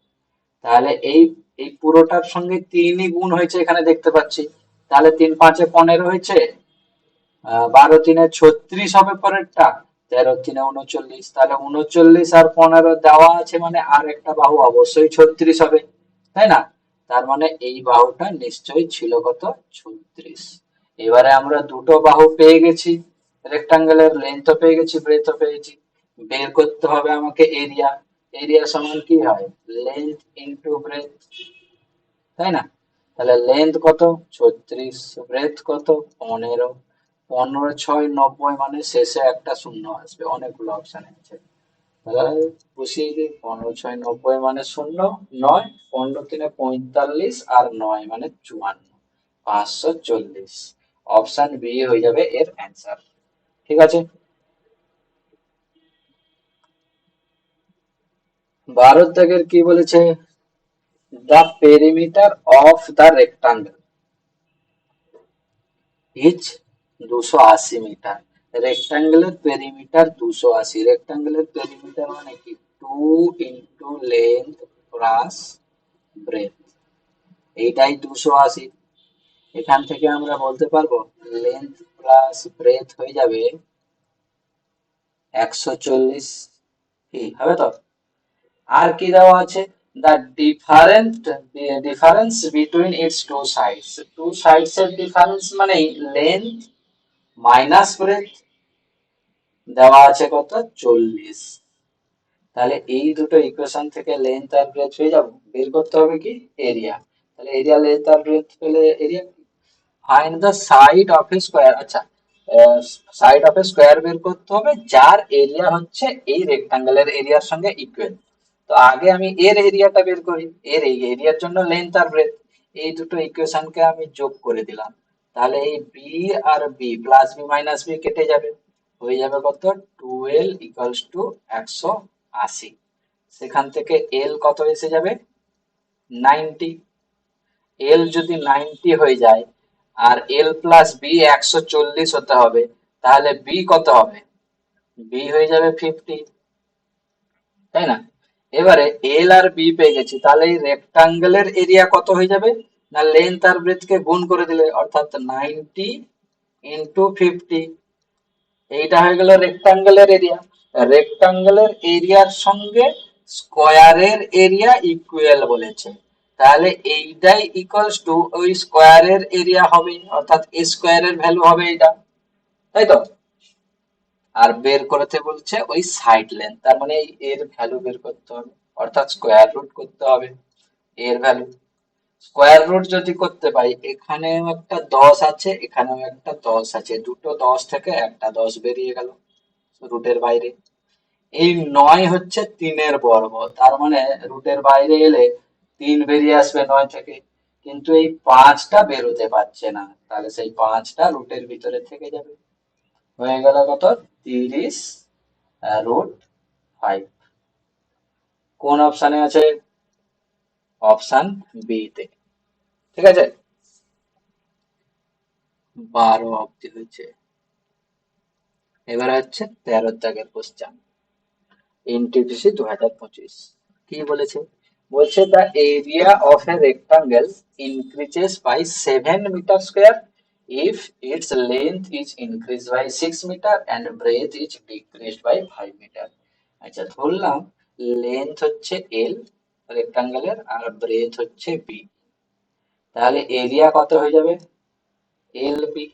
তাহলে এই এই পুরোটার সঙ্গে 3ই গুণ হয়েছে এখানে দেখতে পাচ্ছি। তাহলে 3 5 15 হয়েছে, 12 3 36 হবে পরেরটা, 13 3 39, তাহলে 39 আর 15 দেওয়া আছে মানে আর একটা বাহু অবশ্যই 36 হবে, তাই না? তার মানে এই বাহুটা নিশ্চয়ই ছিল কত, 36। এবারে আমরা দুটো বাহু পেয়ে গেছি, রেক্টাঙ্গেলের লেন্থও পেয়ে গেছি, ব্রেথও পেয়েছি। বের করতে হবে আমাকে এরিয়া। এরিয়া সমান কি হয়, লেন্থ ইনটু ব্রেথ, তাই না? তাহলে লেন্থ কত, 36, ব্রেথ কত, 15। 15 6 90, মানে শেষে একটা শূন্য আসবে, অনেকগুলো অপশন আছে। তাহলে বসিয়ে দিই, 15 6 90 মানে শূন্য, 9, 15 3 45 আর 9 মানে 54, 540। অপশন বি হয়ে যাবে এর অ্যান্সার। ঠিক আছে। 12 দাগের কি বলেছে, the perimeter of the rectangle is 280 metre. রেক্টাঙ্গেলের পেরিমিটার 280, রেক্টাঙ্গেলের পেরিমিটার মানে কি, 2 ইন্টু লেন্থ প্লাস ব্রেথ, এইটাই 280। এখান থেকে আমরা বলতে পারবো লেন্থ প্লাস ব্রেথ হয়ে যাবে 140, কি হবে তো? আর কি দেওয়া আছে, the difference between its two sides, two sides এর ডিফারেন্স মানে লেন্থ মাইনাস ব্রেথ, দেওয়া আছে কত, 40। তাহলে এই দুটো ইকুয়েশন থেকে লেন্থ আর ব্রেথ হয়ে যাব, বের করতে হবে কি, এরিয়া। তাহলে এরিয়া, লেন্থ আর ব্রেথ পেলে area, find the side of a square. আচ্ছা, সাইড অফ এ স্কোয়ার বের করতে হবে যার এরিয়া হচ্ছে এই রেক্টাঙ্গেলের এরিয়ার সঙ্গে ইকুয়াল। তো আগে আমি এর এরিয়াটা বের করি, এর এই এরিয়ার জন্য লেন্থ আর ব্রেথ, এই দুটো ইকুয়েশনকে আমি যোগ করে দিলাম। তাহলে এই বি আর B, plus B minus B কেটে যাবে, হয়ে যাবে কত, 12 ইকুয়ালস টু 180। সেখান থেকে এল কত এসে যাবে, 90। এল যদি 90 হয়ে যায় আর এল প্লাস বি 140 হতে হবে, তাহলে বি কত হবে, বি হয়ে যাবে 50, তাই না? এবারে এল আর বি পেয়ে গেছি, তাহলে এই রেক্টাঙ্গেলের এরিয়া কত হয়ে যাবে, না লেন্থ আর ব্রেথ কে গুণ করে দিলে, অর্থাৎ 90 ইন্টু 50, এইটা হয়ে গেল রেক্টাঙ্গেলের এরিয়া। রেক্টাঙ্গেলের এরিয়ার সঙ্গে স্কোয়ারের এরিয়া ইকুয়াল বলেছে, তাহলে এইটাই ইকুয়ালস টু ওই স্কোয়ারের এরিয়া হবে, অর্থাৎ এ স্কোয়ারের ভ্যালু হবে এইটা, তাই তো? আর বের করতে বলছে ওই সাইড লেন্থ, তার মানে এই এর ভ্যালু বের করতে হবে, অর্থাৎ স্কোয়ার রুট করতে হবে এর ভ্যালু। স্কোয়ার রুট যদি করতে পারি, এখানেও একটা 10 আছে, এখানেও একটা 10 আছে, দুটো 10 থেকে একটা 10 বেরিয়ে গেল রুটের বাইরে। এই 9 হচ্ছে 3-এর বর্গ, তার মানে রুটের বাইরে এলে 3 বেরিয়ে আসবে 9 থেকে, কিন্তু এই 5টা বেরোতে পারছে না, তাহলে সেই 5টা রুটের ভিতরে থেকে যাবে। হয়ে গেল কত, 30 রুট 5। কোন অপশানে আছে, অপশান বি তে। ঠিক আছে, 12 অব্দি হয়েছে। এবার হচ্ছে 13 দাগের কোশ্চেন, এনটিপিসি 2025। কি বলেছে, বলছে the area of a rectangle increases by 7 metre square if its length is increased by 6 meter and breadth is decreased by 5 meter। আচ্ছা, ধরলাম লেন্থ হচ্ছে এল রেক্টাঙ্গেলের আর ব্রেথ হচ্ছে বি, তাহলে এরিয়া কত হয়ে যাবে? এল বি,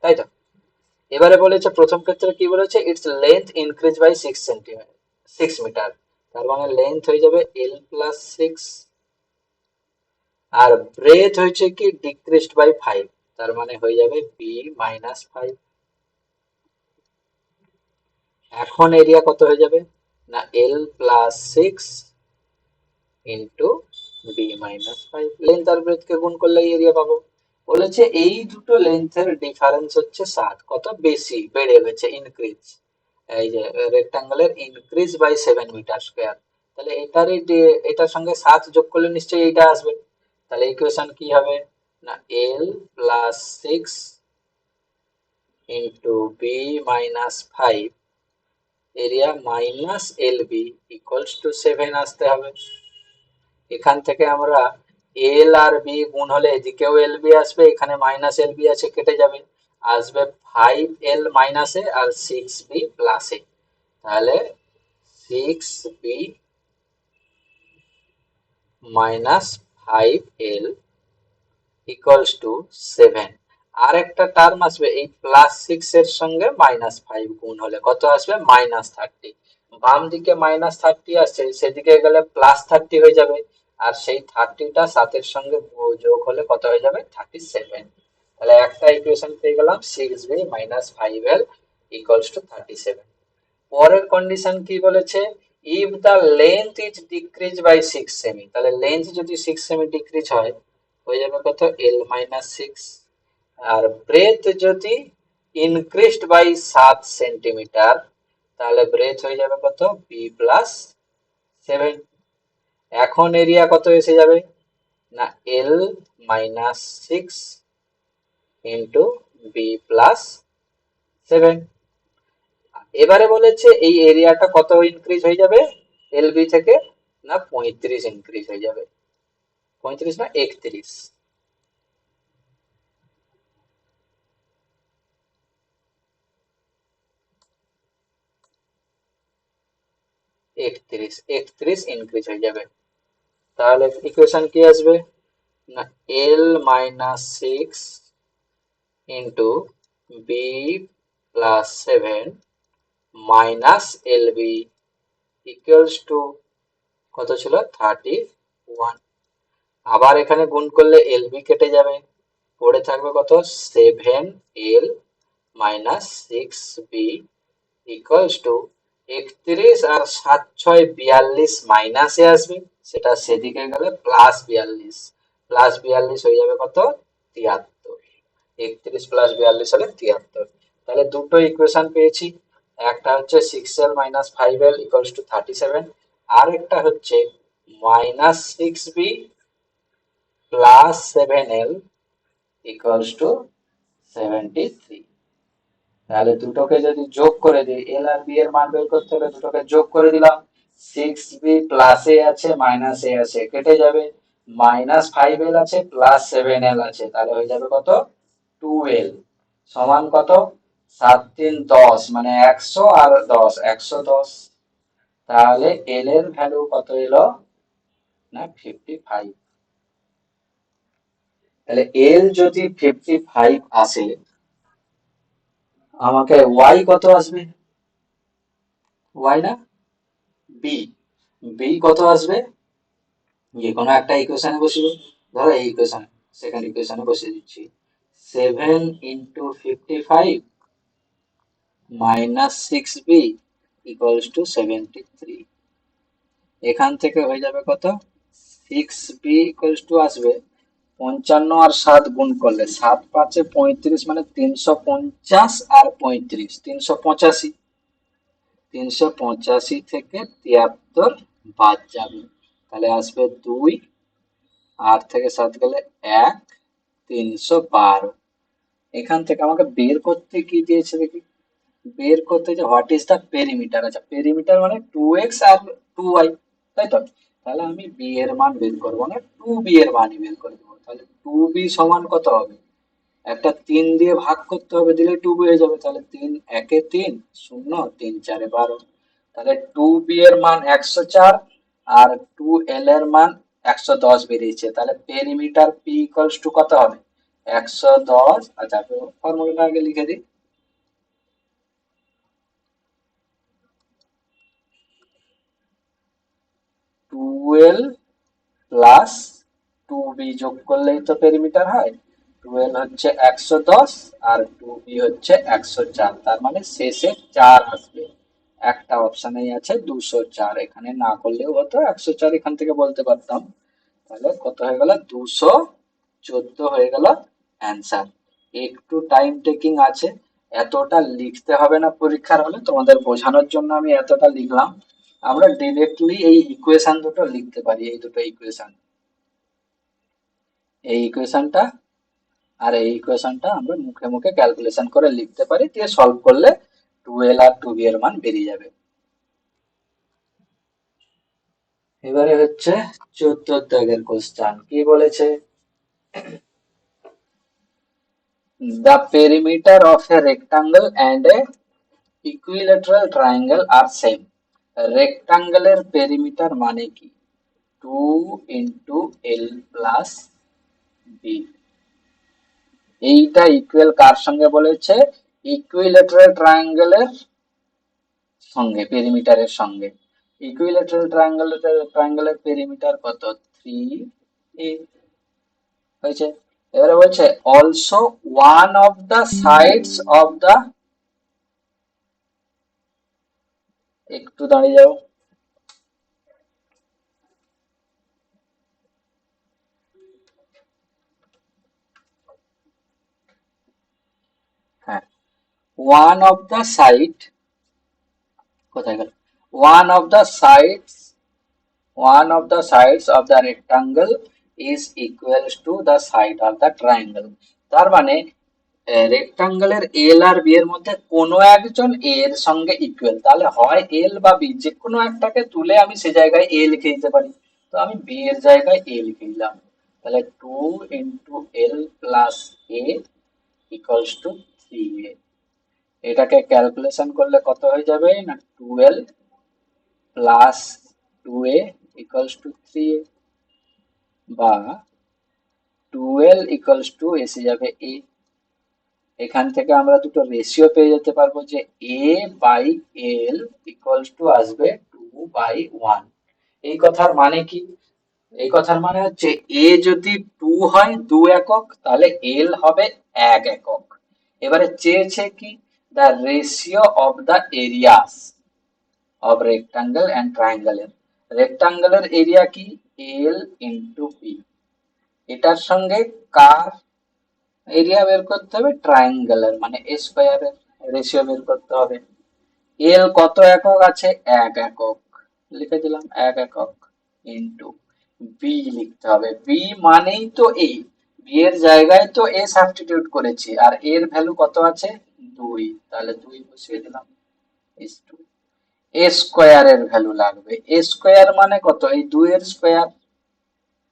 তাই তো? এবারে বলেছে প্রথম ক্ষেত্রে কি বলেছে, its length increase by 6 centimetre, 6 metre, তার মানে লেন্থ হয়ে যাবে এল প্লাস 6, আর ব্রেথ হয়েছে কি ডিক্রিজড বাই 5, তার মানে হয়ে যাবে বি মাইনাস 5। এখন এরিয়া কত হয়ে যাবে না, L plus 6 into B minus 5, length আর ব্রেথ কে গুণ করলে এরিয়া পাবো। বলেছে এই দুটো লেন্থের ডিফারেন্স হচ্ছে 7, কত বেশি বেড়ে গেছে, ইনক্রিজ, এই যে রেক্টাঙ্গেলের ইনক্রিজ বাই 7 মিটার স্কোয়ার, তাহলে এটার সঙ্গে 7 যোগ করলে নিশ্চয়ই এইটা আসবে, তাহলে ইকুয়েশন কি হবে না, L plus 6 into B minus 5 area minus L B equals to 7 আসতে হবে। এখান থেকে আমরা এল আর বি গুণ হলে এদিকেও এল বি আসবে, এখানে মাইনাস এল বি আছে কেটে যাবে, আসবে 5 এল মাইনাসে আর 6 বি প্লাসে, তাহলে 6 B minus 5 L equals to 7। আর একটা টার্ম আসবে এই প্লাস 6 এর সঙ্গে -5 গুণ হলে কত আসবে, -30। বাম দিকে -30 আসছে, সেদিকে গেলে +30 হয়ে যাবে, আর সেই 30টা 7 এর সঙ্গে যোগ হলে কত হয়ে যাবে, 37। তাহলে একটা ইকুয়েশন পেয়ে গেলাম, 6b minus 5l equals to 37। পরের কন্ডিশন কি বলেছে, if the length is decrease by 6 সেমি, তাহলে লেন্থ যদি 6 সেমি ডিক্রিজ হয় হয়ে যাবে কত, এল মাইনাস 6, আর ব্রেথ যদি ইনক্রিজড বাই 7 সেন্টিমিটার, তাহলে ব্রেথ হয়ে যাবে কত, বি প্লাস 7। এখন এরিয়া কত এসে যাবে না, L minus 6 into B plus 7। এবারে বলেছে এই এরিয়াটা কত ইনক্রিজ হয়ে যাবে এলবি থেকে, না 35 ইনক্রিজ হয়ে যাবে, 35 না 31, 31 ইনক্রিজ হয়ে যাবে। তাহলে ইকুয়েশন কি আসবে না, L minus 6 into B plus 7 minus L B equals to কত ছিল, 31। আবার এখানে গুণ করলে এল বি কেটে যাবে, পড়ে থাকবে কত, 7l minus 6b equals to 31, আর 7 6 42 মাইনাসে আসবে, সেটা সেদিকে গেলে +42 হয়ে যাবে কত, 73। 31 প্লাস 42 হলে 73। তাহলে দুটো ইকুয়েশন পেয়েছি, একটা হচ্ছে 6l minus 5l equals to 37, আর একটা হচ্ছে -6b plus 7l equals to 73। তাহলে দুটোকে যদি যোগ করে দিই, এল আর বি এর মান বের করতে হলে দুটোকে যোগ করে দিলাম, 6b প্লাস এ আছে মাইনাস এ আছে কেটে যাবে, -5l আছে প্লাস 7l আছে, তাহলে হয়ে যাবে কত, 2l সমান কত, 7 3 10, মানে 100 আর 10, 110। তাহলে এল এর ভ্যালু কত এলো না, 55। তাহলে এল যদি 55 আসে, আমাকে ওয়াই কত আসবে, ওয়াই না বি, বি কত আসবে, যে কোনো একটা ইকুয়েশনে বসিয়ে, ধরো এই ইকুয়েশনে, সেকেন্ড ইকুয়েশনে বসিয়ে দিচ্ছি, 7 into 55 minus 6b equals to 73। এখান থেকে হয়ে যাবে কত, 6b ইকুয়ালস টু আসবে 55 আর 7 গুণ করলে 7 5 35, মানে 350 আর 35 385, 385 থেকে 73 বাদ যাবে, তাহলে আসবে 2, 8 থেকে 7 গেলে 1, 312। এখান থেকে আমাকে বের করতে কি দিয়েছে দেখি, বের করতে যে হোয়াট ইজ দা পেরিমিটার, আচ্ছা পেরিমিটার মানে 2x আর 2y, তাই তো? তাহলে আমি বি এর মান বের করবো না, 2b এর মানই বের করে দেবো। তাহলে 2b সমান কত হবে, একটা 3 দিয়ে ভাগ করতে হবে, দিলে 2b হয়ে যাবে, তাহলে 3 একে 3 শূন্য, 3 4 12, তাহলে 2b এর মান 104 আর 2l এর মান 110 বেরিয়েছে, তাহলে পেরিমিটার পি ইকুয়ালস টু কত হবে? 110। আচ্ছা, ফর্মুলাটা আগে লিখে দিই। টুয়েলভ প্লাস টু বি যোগ করলেই তো পেরিমিটার হয়। টুয়েলভ হচ্ছে 110 আর টু বি হচ্ছে 104, তার মানে শেষে 4 আসবে। একটা অপশনেই আছে 204, এখানে না করলেও হতো 104 এখান থেকে বলতে পারতাম। তাহলে কত হয়ে গেল? 214 হয়ে গেল অ্যান্সার। একটু টাইম টেকিং আছে, এতটা লিখতে হবে না পরীক্ষার হলে, তোমাদের বোঝানোর জন্য আমি এতটা লিখলাম। আমরা ডিরেক্টলি এই ইকুয়েশন দুটো লিখতে পারি, এই দুটো ইকুয়েশন, এই ইকুয়েশনটা আর এই ইকুয়েশনটা আমরা মুখে মুখে ক্যালকুলেশন করে লিখতে পারি, দিয়ে সলভ করলে 2l আর 2b এর মান বেরিয়ে যাবে। এবারে হচ্ছে 14 দাগের কোশ্চেন, কি বলেছে? The perimeter of a rectangle and a equilateral triangle are same. রেক্টাঙ্গেলের পেরিমিটার মানে কি? 2 ইন্টু এল প্লাস বি। এইটা ইকুয়াল কার সঙ্গে বলেছে? ইকুইলেটারাল ট্রায়াঙ্গেলের সঙ্গে, পেরিমিটারের সঙ্গে। ইকুইলেটারাল ট্রায়াঙ্গেলের পেরিমিটার কত? 3a হয়েছে। এবারে বলছে also one of the sides of the, একটু দাঁড়িয়ে যাও। হ্যাঁ, ওয়ান অফ দা সাইড, কোথায় গেল? One of the sides, one of the sides of the rectangle is equals to the side of the triangle. তার মানে রেক্টাঙ্গেলের এল আর বি এর মধ্যে কোনো একজন এ এর সঙ্গে ইকুয়াল, তাহলে হয় এল বা বি, যে কোনো একটাকে তুলে আমি সে জায়গায় এ লিখে দিতে পারি। তো আমি বি এর জায়গায় এ লিখে দিলাম, তাহলে 2 into L plus A equals to 3a। এটাকে ক্যালকুলেশন করলে কত হয়ে যাবে না? 12 plus 2a equals to 3a, বা 12 ইকুয়ালস টু এসে যাবে a। এখান থেকে আমরা দুটো রেশিও পেয়ে যেতে পারবো, যে a by l equals to আসবে 2/1। এই কথার মানে কি? এই কথার মানে হচ্ছে a যদি 2 হয় 2 একক, তাহলে l হবে 1 একক। এবারে চেয়েছে কি? The ratio of the areas of rectangle and ট্রায়াঙ্গেলের। রেক্টাঙ্গেলের এরিয়া কি? l into B. এটার সঙ্গে কার এরিয়া বের করতে হবে? ট্রায়াঙ্গেলের মানে স্কোয়ারের রেশিও বের করতে হবে। এল কত একক আছে? 1 একক, লিখে দিলাম 1 একক, ইন্টু বি লিখতে হবে। বি মানেই তো এ, বি এর জায়গায় তো এ সাবস্টিটিউট করেছি, আর এর ভ্যালু কত আছে? 2, তাহলে 2 বসিয়ে দিলাম ইস টু এ স্কোয়ারের ভ্যালু লাগবে। এ স্কোয়ার মানে কত? এই 2 এর স্কোয়ার।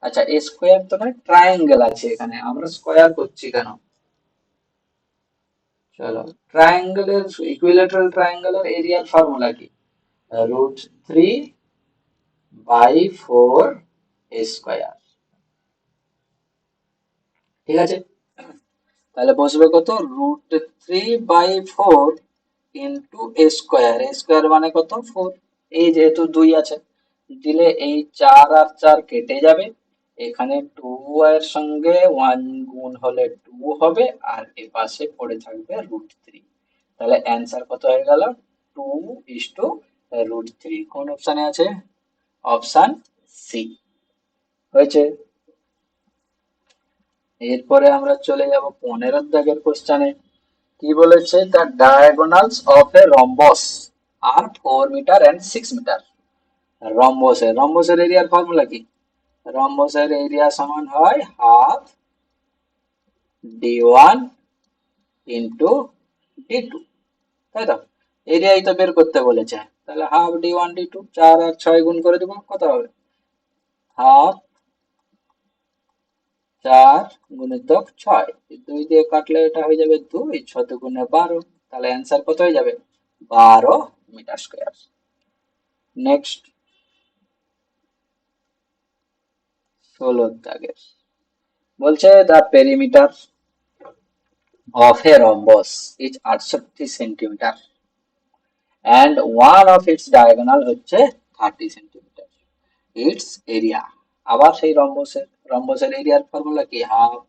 আচ্ছা, এ স্কোয়ার তো নয়, ট্রায়াঙ্গেল আছে এখানে, আমরা স্কোয়ার করছি কেন? চলো, ট্রায়াঙ্গেলের ইকুইলেটারাল ট্রায়াঙ্গেলের এরিয়ার ফর্মুলা কি? √3/4 স্কোয়ার। ঠিক আছে, তাহলে বসবে কত? √3/4 into A square. A square মানে কত? 4। এই যেহেতু 2 আছে, দিলে এই 4 আর 4 কেটে যাবে, এখানে 2 এর সঙ্গে 1 গুণ হলে 2 হবে, আর এ পাশে পড়ে থাকবে √3। তাহলে অ্যান্সার কত হয়ে গেল? 2:√3। কোন অপশানে আছে? অপশান সি হয়েছে। এরপরে আমরা চলে যাব 15 দাগের কোশ্চেনে। কি বলেছে? The diagonals of a rhombus are 4 metre and 6 metre. রম্বসের এরিয়ার ফর্মুলা কি? রম্বসের এরিয়া সমান হয় হাফ d1 ইন্টু d2, তাই তো? এরিয়াই তো বের করতে বলেছে, তাহলে হাফ d1 d2, 4 আর 6 গুণ করে দেবো, কত হবে? হাফ 4 গুণিতক 6, 2 দিয়ে কাটলে এটা হয়ে যাবে 2, 6 দুগুণে 12, তাহলে অ্যান্সার কত হয়ে যাবে? 12 মিটার স্কোয়ার। নেক্সট, 16 দাগের বলছে the perimeter of a rhombus is 68 centimetre and one of its diagonal হচ্ছে 30 সেন্টিমিটার। ইটস এরিয়া, আবার সেই রম্বসের এরিয়ার ফর্মুলা কি, half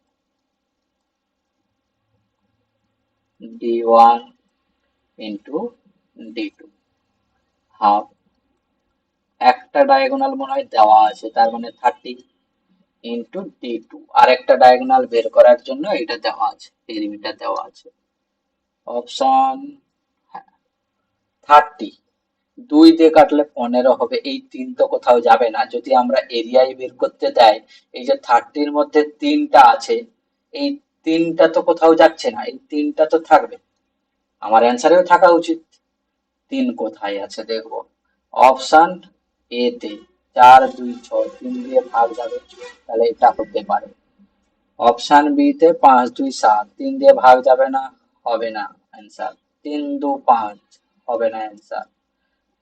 d1 into d2, half একটা ডায়াগোনাল মনে হয় দেওয়া আছে তার মানে 30 ইন্টু d2, আর একটা ডায়াগোনাল বের করার জন্য এটা দেওয়া আছে, পেরিমিটার দেওয়া আছে। অপশন 30 2 দিয়ে কাটলে 15 হবে, এই 3 তো কোথাও যাবে না, যদি আমরা এরিয়াই বের করতে দেয়, এই যে 30 এর মধ্যে 3টা আছে, এই 3টা তো কোথাও যাচ্ছে না, এই 3টা তো থাকবে, আমার অ্যান্সারেও থাকা উচিত। 3 কোথায় আছে দেখবো। অপশন এ তে 4 2 6 3 দিয়ে ভাগ যাবে, তাহলে এটা হতে পারে। অপশন বি তে 5 2 7 3 দিয়ে ভাগ যাবে না, হবে না অ্যান্সার। 3 2 5 হবে না অ্যান্সার।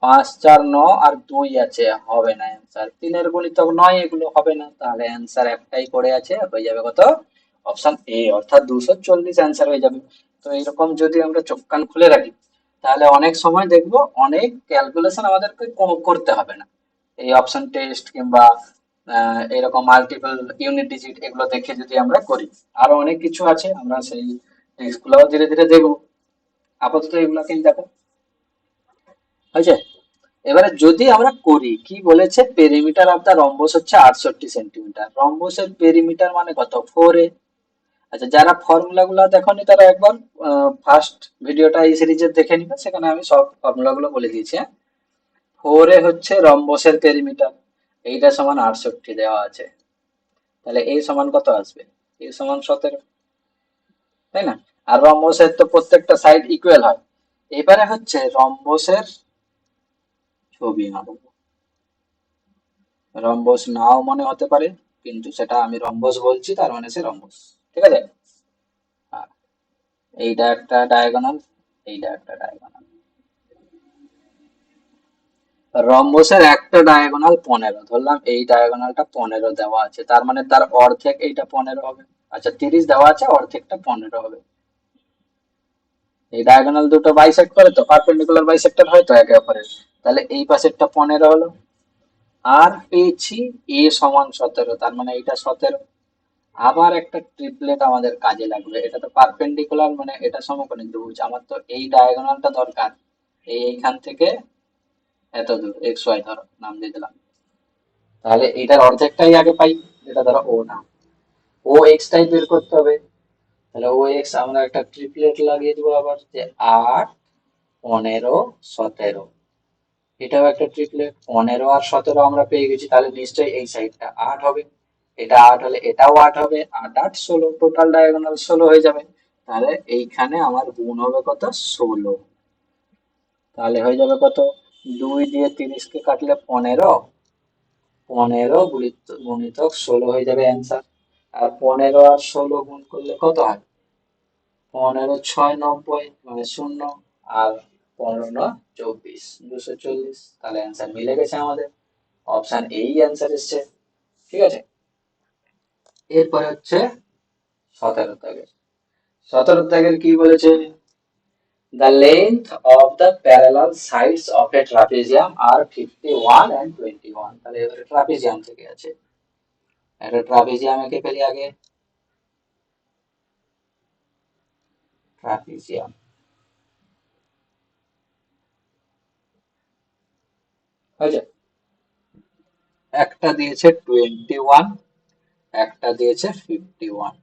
5 4 9 আর 2 আছে, হবে না অ্যান্সার। 3 এর গুণিতক 9, এগুলো হবে না, তাহলে অ্যান্সার একটাই পড়ে আছে, হয়ে যাবে কত, অপশন এ, অর্থাৎ 240 অ্যান্সার হয়ে যাবে। তো এরকম যদি আমরা চোখ কান খুলে রাখি, তাহলে অনেক সময় দেখবো অনেক ক্যালকুলেশন আমাদেরকে করতে হবে না, এই অপশন টেস্ট কিংবা এরকম মাল্টিপল ইউনিট ডিজিট এগুলো দেখে যদি আমরা করি। আরো অনেক কিছু আছে, আমরা সেই টেস্টগুলো ধীরে ধীরে দেখবো, আপাতত এগুলোকেই দেখো, হয়েছে। এবারে যদি আমরা করি, কি বলেছে, পেরিমিটার অফ দা রম্বস হচ্ছে 68 সেন্টিমিটার, রম্বসের পেরিমিটার মানে কত, 4a। আচ্ছা, যারা ফর্মুলা গুলো দেখোনি তারা একবার ফার্স্ট ভিডিওটা এই সিরিজের দেখে নিবে, সেখানে আমি সব ফর্মুলা গুলো বলে দিয়েছি। 4a হচ্ছে রম্বসের পেরিমিটার, এইটা সমান 68 দেওয়া আছে, তাহলে এই সমান কত আসবে, এই সমান 17, তাই না? আর রম্বসের তো প্রত্যেকটা সাইড ইকুয়াল হয়। এবারে হচ্ছে রম্বসের ছবি আঁকবো, রম্বস নাও মনে হতে পারে, কিন্তু সেটা আমি রম্বস বলছি তার মানে সে রম্বস, ঠিক আছে। আর এইটা একটা ডায়াগোনাল, এইটা একটা ডায়াগোনাল, রম্বসের একটা ডায়াগোনাল 15, ধরলাম এই ডায়াগোনালটা 15 দেওয়া আছে, তার মানে তার অর্ধেক এইটা 15 হবে। আচ্ছা, 30 দেওয়া আছে, অর্ধেকটা 15 হবে। এই ডায়াগোনাল দুটো বাইসেক্ট করে তো, পারপেন্ডিকুলার বাইসেক্টর হয় তো একে অপরের, তাহলে এই পাশেরটা 15 হলো। আর পেয়েছি এ সমান 17, তার মানে এইটা 17। আবার একটা ট্রিপলেট আমাদের কাজে লাগবে, এটা তো পারপেন্ডিকুলার মানে এটা সমকোণী ত্রিভুজ, আমার তো এই ডায়াগোনালটা দরকার, এইখান থেকে এত দূর এক্স ওয়াই ধরো নাম দিয়ে দিলাম, তাহলে এটার অর্ধেকটাই আগে পাই, যেটা ধরো ও নাম, ও এক্স টাই বের করতে হবে। তাহলে ও এক্স আমরা একটা ট্রিপলেট লাগিয়ে দিব আবার, যে 8 15 17, এটাও একটা ট্রিপলেট, 15 আর 17 আমরা পেয়ে গেছি, তাহলে নিশ্চয়ই এই সাইডটা 8 হবে, এটা 8 হলে এটাও 8 হবে, 8 8 16, টোটাল ডায়াগোনাল 16 হয়ে যাবে। তাহলে এইখানে আমার গুণ হবে কত, 16, তাহলে হয়ে যাবে কত, 2 দিয়ে 30 কে কাটলে 15, 15 গুণিতক 16 হয়ে যাবে অ্যান্সার। আর 15 আর 16 গুণ করলে কত হয়, 15 6 90 মানে 0, আর 15 9 24, 240, তাহলে অ্যান্সার মিলে গেছে আমাদের, অপশন এই অ্যান্সার এসছে, ঠিক আছে। এরপরে হচ্ছে 17 দাগের, 17 দাগের কি বলেছে, the length of the parallel sides of a trapezium are 51 and 21, তাহলে এবারে ট্রাপিজিয়াম থেকে আছে, একটা ট্রাপিজিয়াম এঁকে ফেলি আগে, ট্রাপিজিয়াম, হয়েছে। একটা দিয়েছে 21, একটা দিয়েছে 51,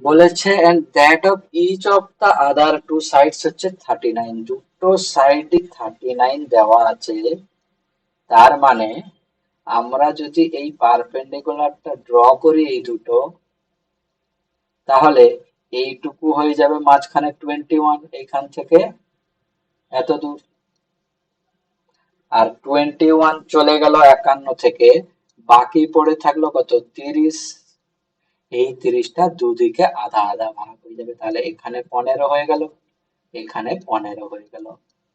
বলেছে and that of each of the other two sides হচ্ছে 39, দুটো সাইডই 39 দেওয়া আছে, তার মানে আমরা যদি এই পারপেন্ডিকুলারটা ড্র করি এই দুটো, তাহলে এইটুকু হয়ে যাবে মাঝখানে 21, এখান থেকে এত দূর, আর 21 চলে গেল 51 থেকে, বাকি পড়ে থাকলো কত, 30, এই 30টা দুদিকে আধা আধা ভাগ হয়ে যাবে, তাহলে এখানে 15 হয়ে গেল, এখানে 15 হয়ে গেল,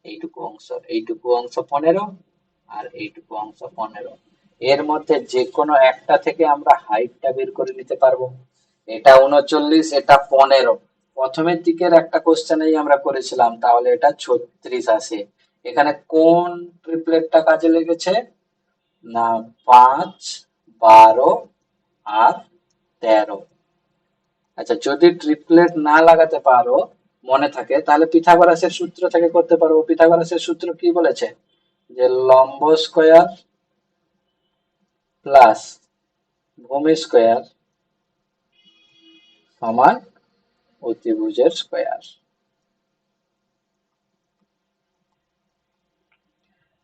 এইটুকু অংশ 15, আর এইটুকু অংশ 15, এর মধ্যে যে কোনো একটা থেকে আমরা হাইটটা বের করে নিতে পারবো। এটা 39, এটা 15। প্রথমের দিকের একটা কোশ্চেনেই আমরা করেছিলাম, তাহলে এটা 36 আসে। এখানে কোন ট্রিপলেটটা কাজে লেগেছে? না, 5, 12 আর 13। আচ্ছা, যদি ট্রিপলেট না লাগাতে পারো মনে থাকে, তাহলে পিথাগোরাসের সূত্র থেকে করতে পারবো। পিথাগোরাসের সূত্র কি বলেছে? যে লম্ব স্কয়ার প্লাস ভূমি স্কয়ার সমান অতিভুজের স্কয়ার।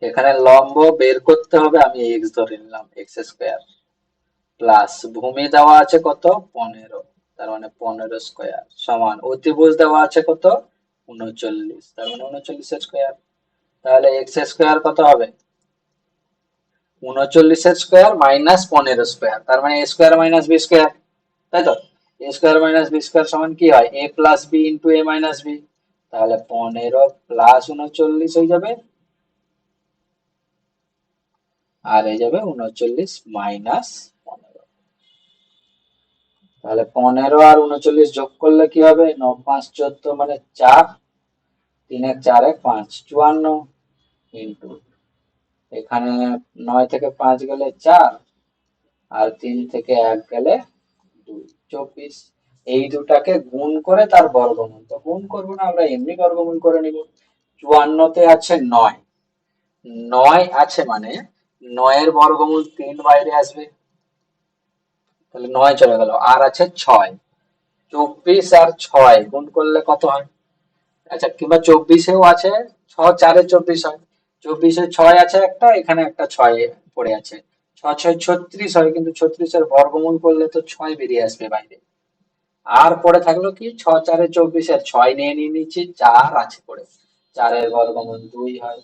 এখানে লম্ব বের করতে হবে, আমি এক্স ধরে নিলাম, এক্স স্কয়ার প্লাস ভূমি দেওয়া আছে কত? 15, তার মানে 15 স্কয়ার সমান অতিভুজ দেওয়া আছে কত? 39, তার মানে 39 স্কয়ার। তাহলে এক্স স্কয়ার কত হবে? 39 স্কয়ার মাইনাস 15 স্কয়ার, তার মানে এ স্কয়ার মাইনাস বি স্কয়ার, তাই তো? এ স্কয়ার মাইনাস বি স্কয়ার সমান কি হয়? এ প্লাস বি ইন্টু এ মাইনাস বি। তাহলে 15 প্লাস 39 হয়ে যাবে, আর হয়ে যাবে 39 মাইনাস 15। তাহলে 15 আর 39 যোগ করলে কি হবে? 9, 5, 14 মানে 4, 3 এক 4 এক 5, 54 ইন্টু এখানে 9 থেকে 5 গেলে 4, আর 3 থেকে 1 গেলে 2, 24। এই দুটাকে গুণ করে তার বর্গমূল, তো গুণ করবো না, আমরা এমনি বর্গমূল করে নিব। 54 তে আছে 9, 9 আছে মানে 9 এর বর্গমূল 3 বাইরে আসবে, তাহলে 9 চলে গেল, আর আছে 6। 24 আর 6 গুণ করলে কত হয়? আচ্ছা, কিংবা 24-এও আছে 6, 4 এ 24 হয়, 24-এ 6 আছে একটা, এখানে একটা 6 পড়ে আছে, 6 6 36 হয়, কিন্তু 36 এর বর্গমূল করলে তো 6 বেরিয়ে আসবে বাইরে। আর পড়ে থাকলো কি? 6 4 এ 24 এর 6 নিয়ে নিচ্ছি, 4 আছে পড়ে, 4 এর বর্গমূল 2 হয়,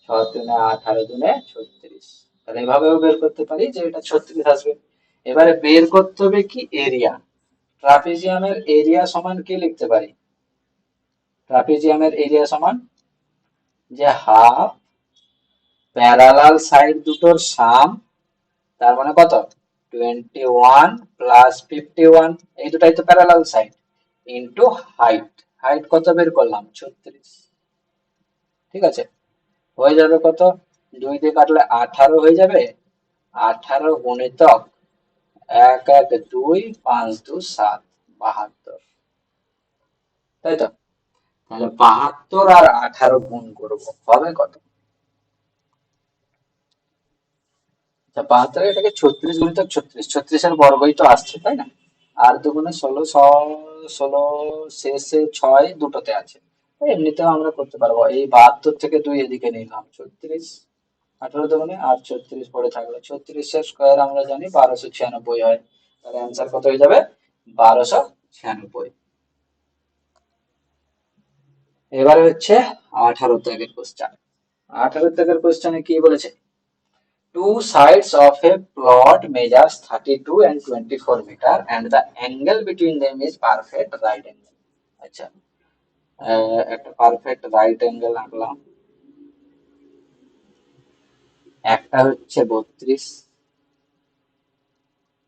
6 3 18 2 36। তাহলে এভাবেও বের করতে পারি যে এটা 36 আসবে। এবারে বের করতে হবে কি? এরিয়া। ট্রাপিজিয়ামের এরিয়া সমান কি লিখতে পারি? ট্রাপিজিয়ামের এরিয়া সমান যে হাফ প্যারালাল সাইড দুটোর সাম, তার মানে কত? 21 প্লাস 51, এই দুটাই তো parallel side, into height. Height কত বের করলাম? 36। ঠিক আছে, হয়ে যাবে কত? 2 দিয়ে কাটলে 18 হয়ে যাবে। 18 গুণিতক 1 1 2 5 2 7, 72। তাই তো? তাহলে 72 আর 18 গুণ করবো, হবে কত? আচ্ছা, 72, এটাকে 36 গুণিতক 36, 36 এর বর্গই তো আসছে, তাই না? আর দুগুণে 16, 16 শেষে 6 দুটোতে আছে, তো এমনিতেও আমরা করতে পারবো। এই 72 থেকে 2 এদিকে নিলাম, 36, 18 দুগুণে আর 36 পড়ে থাকলো, 36 এর স্কয়ার আমরা জানি 1296 হয়, তাহলে অ্যান্সার কত হয়ে যাবে? 1296। এবারে হচ্ছে 18 দাগের কোশ্চেন। 18 দাগের কোশ্চেনে কি বলেছে? Two sides of a plot measures 32 and 24 meter and the angle between them is perfect right angle. আচ্ছা, একটা পারফেক্ট রাইট অ্যাঙ্গেল আঁকলাম। একটা হচ্ছে 32,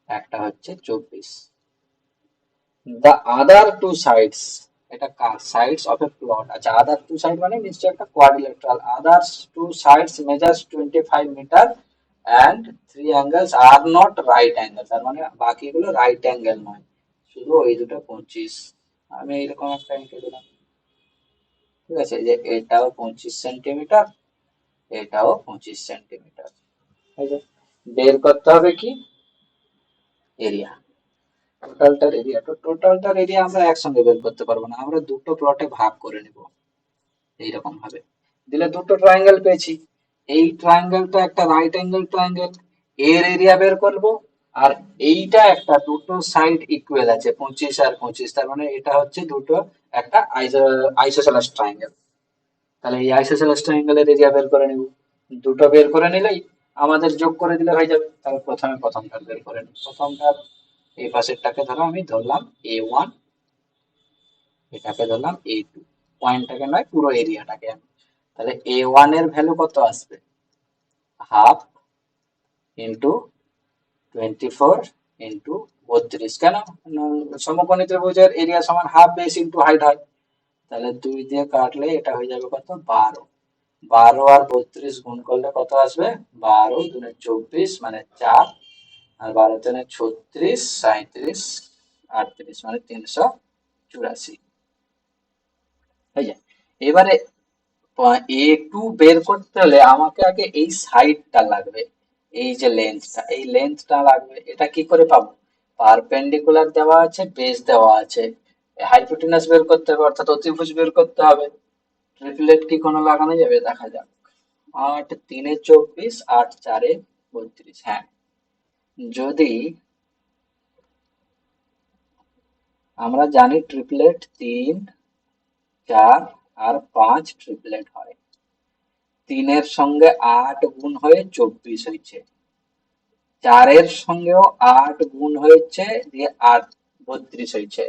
একটা হচ্ছে 24। The other two sides, এটা sides of a plot। আচ্ছা, other two side মানে নিশ্চয়ই একটা quadrilateral. Other two sides measures 25 meter and three angles are not right angle, তার মানে বাকিগুলো রাইট অ্যাঙ্গেল নয়, শুধু ওই দুটো 25। আমি এরকম একটা এঁকে দিলাম। ঠিক আছে, যে এটাও 25 সেন্টিমিটার, এটাও 25 সেন্টিমিটার। বের করতে হবে কি? এরিয়া। টোটালটার এরিয়া, তো টোটালটার এরিয়া আমরা একসঙ্গে বের করতে পারবো না, আমরা দুটো প্লটে ভাগ করে নেব এইরকম ভাবে। দিলে দুটো ট্রায়াঙ্গেল পেয়েছি, এই ট্রায়াঙ্গেলটা একটা রাইট অ্যাঙ্গেল ট্রায়াঙ্গেল, এর এরিয়া বের করব। আর এইটা একটা, দুটো সাইড ইকুয়াল আছে 25 আর 25, তার মানে এটা হচ্ছে দুটো একটা আইসোসেলাস ট্রায়াঙ্গেল। তাহলে এই আইসোসেলাস ট্রায়াঙ্গেলের এরিয়া বের করে নেব। দুটো বের করে নিলেই আমাদের যোগ করে দিলে হয়ে যাবে। তাহলে প্রথমে প্রথমটা বের করে নিই। প্রথমটা এই পাশেরটাকে ধরো আমি ধরলাম A1, এটাকে ধরলাম A2, পয়েন্টটাকে নয় পুরো এরিয়াটাকে। আমি তাহলে A1 এর ভ্যালু কত আসবে? Half into 24 into 32। কেন? সমকোণী ত্রিভুজের এরিয়া সমান হাফ বেস ইন্টু হাইট হয়। তাহলে 2 দিয়ে কাটলে এটা হয়ে যাবে কত? 12। 12 আর 32 গুণ করলে কত আসবে? 12 দুনে 24 মানে 4, আর 12 তিনে 36, 37, 38 মানে 384। এই যে এবারে A2 বের করতে হলে আমাকে আগে এই সাইডটা লাগবে, এই যে লেন্থটা, এই লেন্থটা লাগবে। এটা কি করে পাবো? পারপেন্ডিকুলার দেওয়া আছে, বেস দেওয়া আছে, হাইপোটেনাস বের করতে হবে, অর্থাৎ অতিভুজ বের করতে হবে। ট্রিপলেট কি কোনো লাগানো যাবে? দেখা যাক। 8 3 24, 8 4 32। হ্যাঁ, যদি আমরা জানি ট্রিপলেট 3 4 আর 5 ট্রিপলেট হয়। 3 এর সঙ্গে 8 গুণ হয়ে 24 হয়েছে, 4-এর সঙ্গেও 8 গুণ হয়েছে, দিয়ে 8 32 হয়েছে।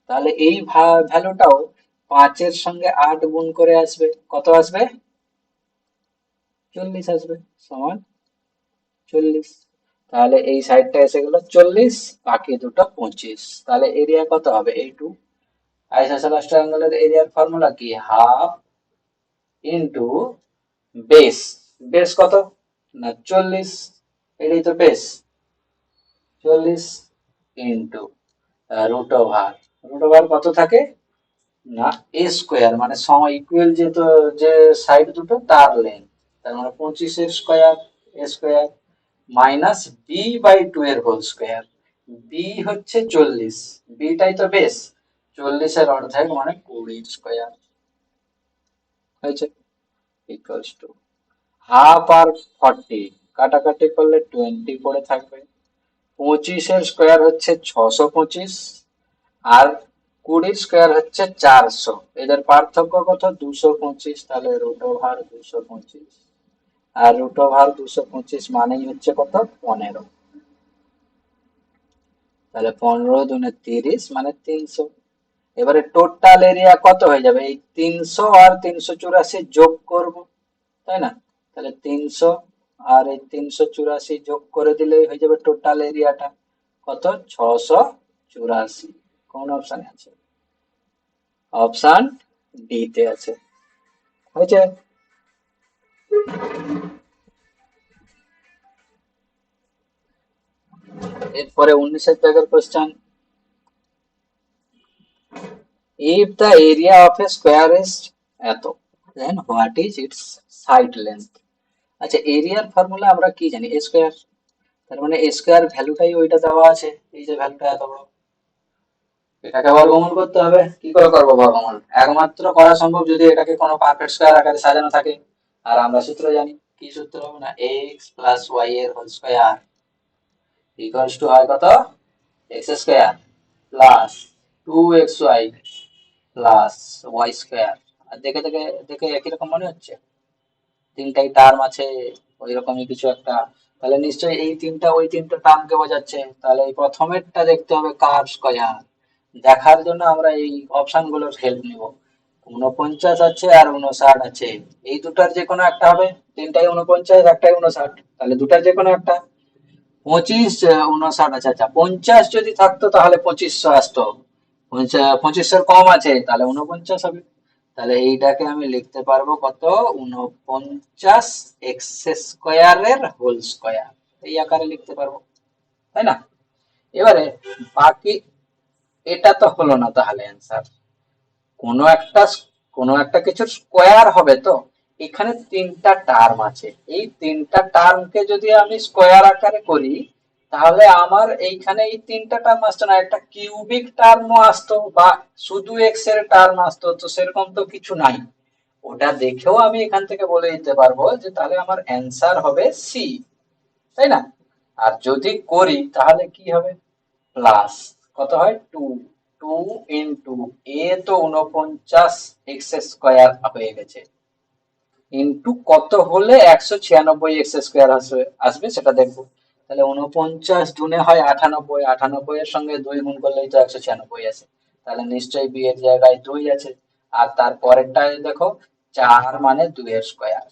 তাহলে এই ভ্যালুটাও 5-এর সঙ্গে 8 গুণ করে আসবে, কত আসবে? 40 আসবে, সমান 40। তাহলে এই সাইডটা এসে গেল 40, বাকি দুটো 25। তাহলে এরিয়া কত হবে? A2। আইসোসেলেস ট্রায়াঙ্গেলের এরিয়ার ফর্মুলা কি? Half into base. বেস কত? না 40, এটাই তো base. 40 into root over, root over কত থাকে? না এ স্কোয়ার, মানে সম ইকুয়াল যেহেতু, যে সাইড দুটো তার লেন্থ, তার মানে 25 এর square, a square, minus B by 2 এর হোল স্কোয়ার। বি হচ্ছে 40, বিটাই তো বেস, 40 এর অর্ধেক মানে 20 স্কোয়ার হয়েছে, ইকুয়ালস টু হাফ আর 40 কাটাকাটি করলে 20 পড়ে থাকবে। 25 এর স্কোয়ার হচ্ছে 625, আর 20 স্কোয়ার হচ্ছে 400। এদের পার্থক্য কত? 225। তাহলে রুট ওভার 225, আর রুট ওভার 225 মানেই হচ্ছে কত? 15। তাহলে 15 দুনে 30 মানে 300। এবারে টোটাল এরিয়া কত হয়ে যাবে? এই 300 আর 384 যোগ করব, তাই না? তাহলে 300 আর এই 384 যোগ করে দিলেই হয়ে যাবে টোটাল এরিয়াটা কত? 684। কোন অপশনে আছে? অপশন ডি তে আছে। হয়েছে। এরপরে 19-এর দাগের question, if the area of a square is এত, then what is its side length? আচ্ছা, এরিয়ার ফর্মুলা আমরা কি জানি? এ স্কয়ার। তার মানে এ স্কয়ার ভ্যালুটাই ওইটা দেওয়া আছে, এই যে ভ্যালুটা এত বড়, এটাকে বর্গমূল করতে হবে। কি করে করবো বর্গমূল? একমাত্র করা সম্ভব যদি এটাকে কোনো পারফেক্ট স্কয়ার আকারে সাজানো থাকে। আর আমরা সূত্র জানি, কি সূত্র হবে? না এক্স প্লাস ওয়াই এর হোল স্কয়ার ইকুয়ালস টু হয় কত? এক্স স্কয়ার প্লাস 2xy প্লাস ওয়াই স্কয়ার। আর দেখে দেখে দেখে একই রকম মনে হচ্ছে, তিনটাই টার্ম আছে, ওই রকমই কিছু একটা। তাহলে নিশ্চয়ই এই তিনটা ওই তিনটা টার্মকে বোঝাচ্ছে। তাহলে এই প্রথমেরটা দেখতে হবে কার স্কয়ার। দেখার জন্য আমরা এই অপশন গুলোর হেল্প নিব। 49 আছে আর 59 আছে, এই দুটার যে কোনো একটা হবে। তিনটাই 49, একটাই 59, তাহলে দুটার যে কোনো একটা। 25 59 আছে। আচ্ছা, 50 যদি থাকতো তাহলে 2500 আসতো, 2500 কম আছে, তাহলে 49 হবে। তাহলে এইটাকে আমি লিখতে পারবো কত? 49 এক্স স্কোয়ারের হোল স্কোয়ার, এই আকারে লিখতে পারবো, তাই না? এবারে বাকি, এটা তো হলো না, তাহলে অ্যান্সার কোনো একটা, কোনো একটা কিছুর স্কোয়ার হবে তো। এখানে তিনটা টার্ম আছে, এই তিনটা টার্মকে যদি আমি স্কোয়ার আকারে করি, তাহলে আমার এইখানে এই তিনটা টার্ম আসতো না, একটা কিউবিক টার্মও আসতো, বা শুধু এক্স এর টার্ম আসতো। তো সেরকম তো কিছু নাই, ওটা দেখেও আমি এখান থেকে বলে দিতে পারবো যে তাহলে আমার অ্যান্সার হবে সি, তাই না? আর যদি করি তাহলে কি হবে? প্লাস কত হয়? 2, 2 ইন্টু এ তো 49 এক্স স্কোয়ার হয়ে গেছে, ইন্টু কত হলে 196 এক্স স্কোয়ার আসবে, আসবে সেটা দেখবো। তাহলে 49 দুনে হয় 98, 98 এর সঙ্গে 2 গুণ করলেই তো 196 আসে। তাহলে নিশ্চয়ই বি এর জায়গায় 2 আছে। আর তার পরেরটায় দেখো 4 মানে 2 এর স্কোয়ার,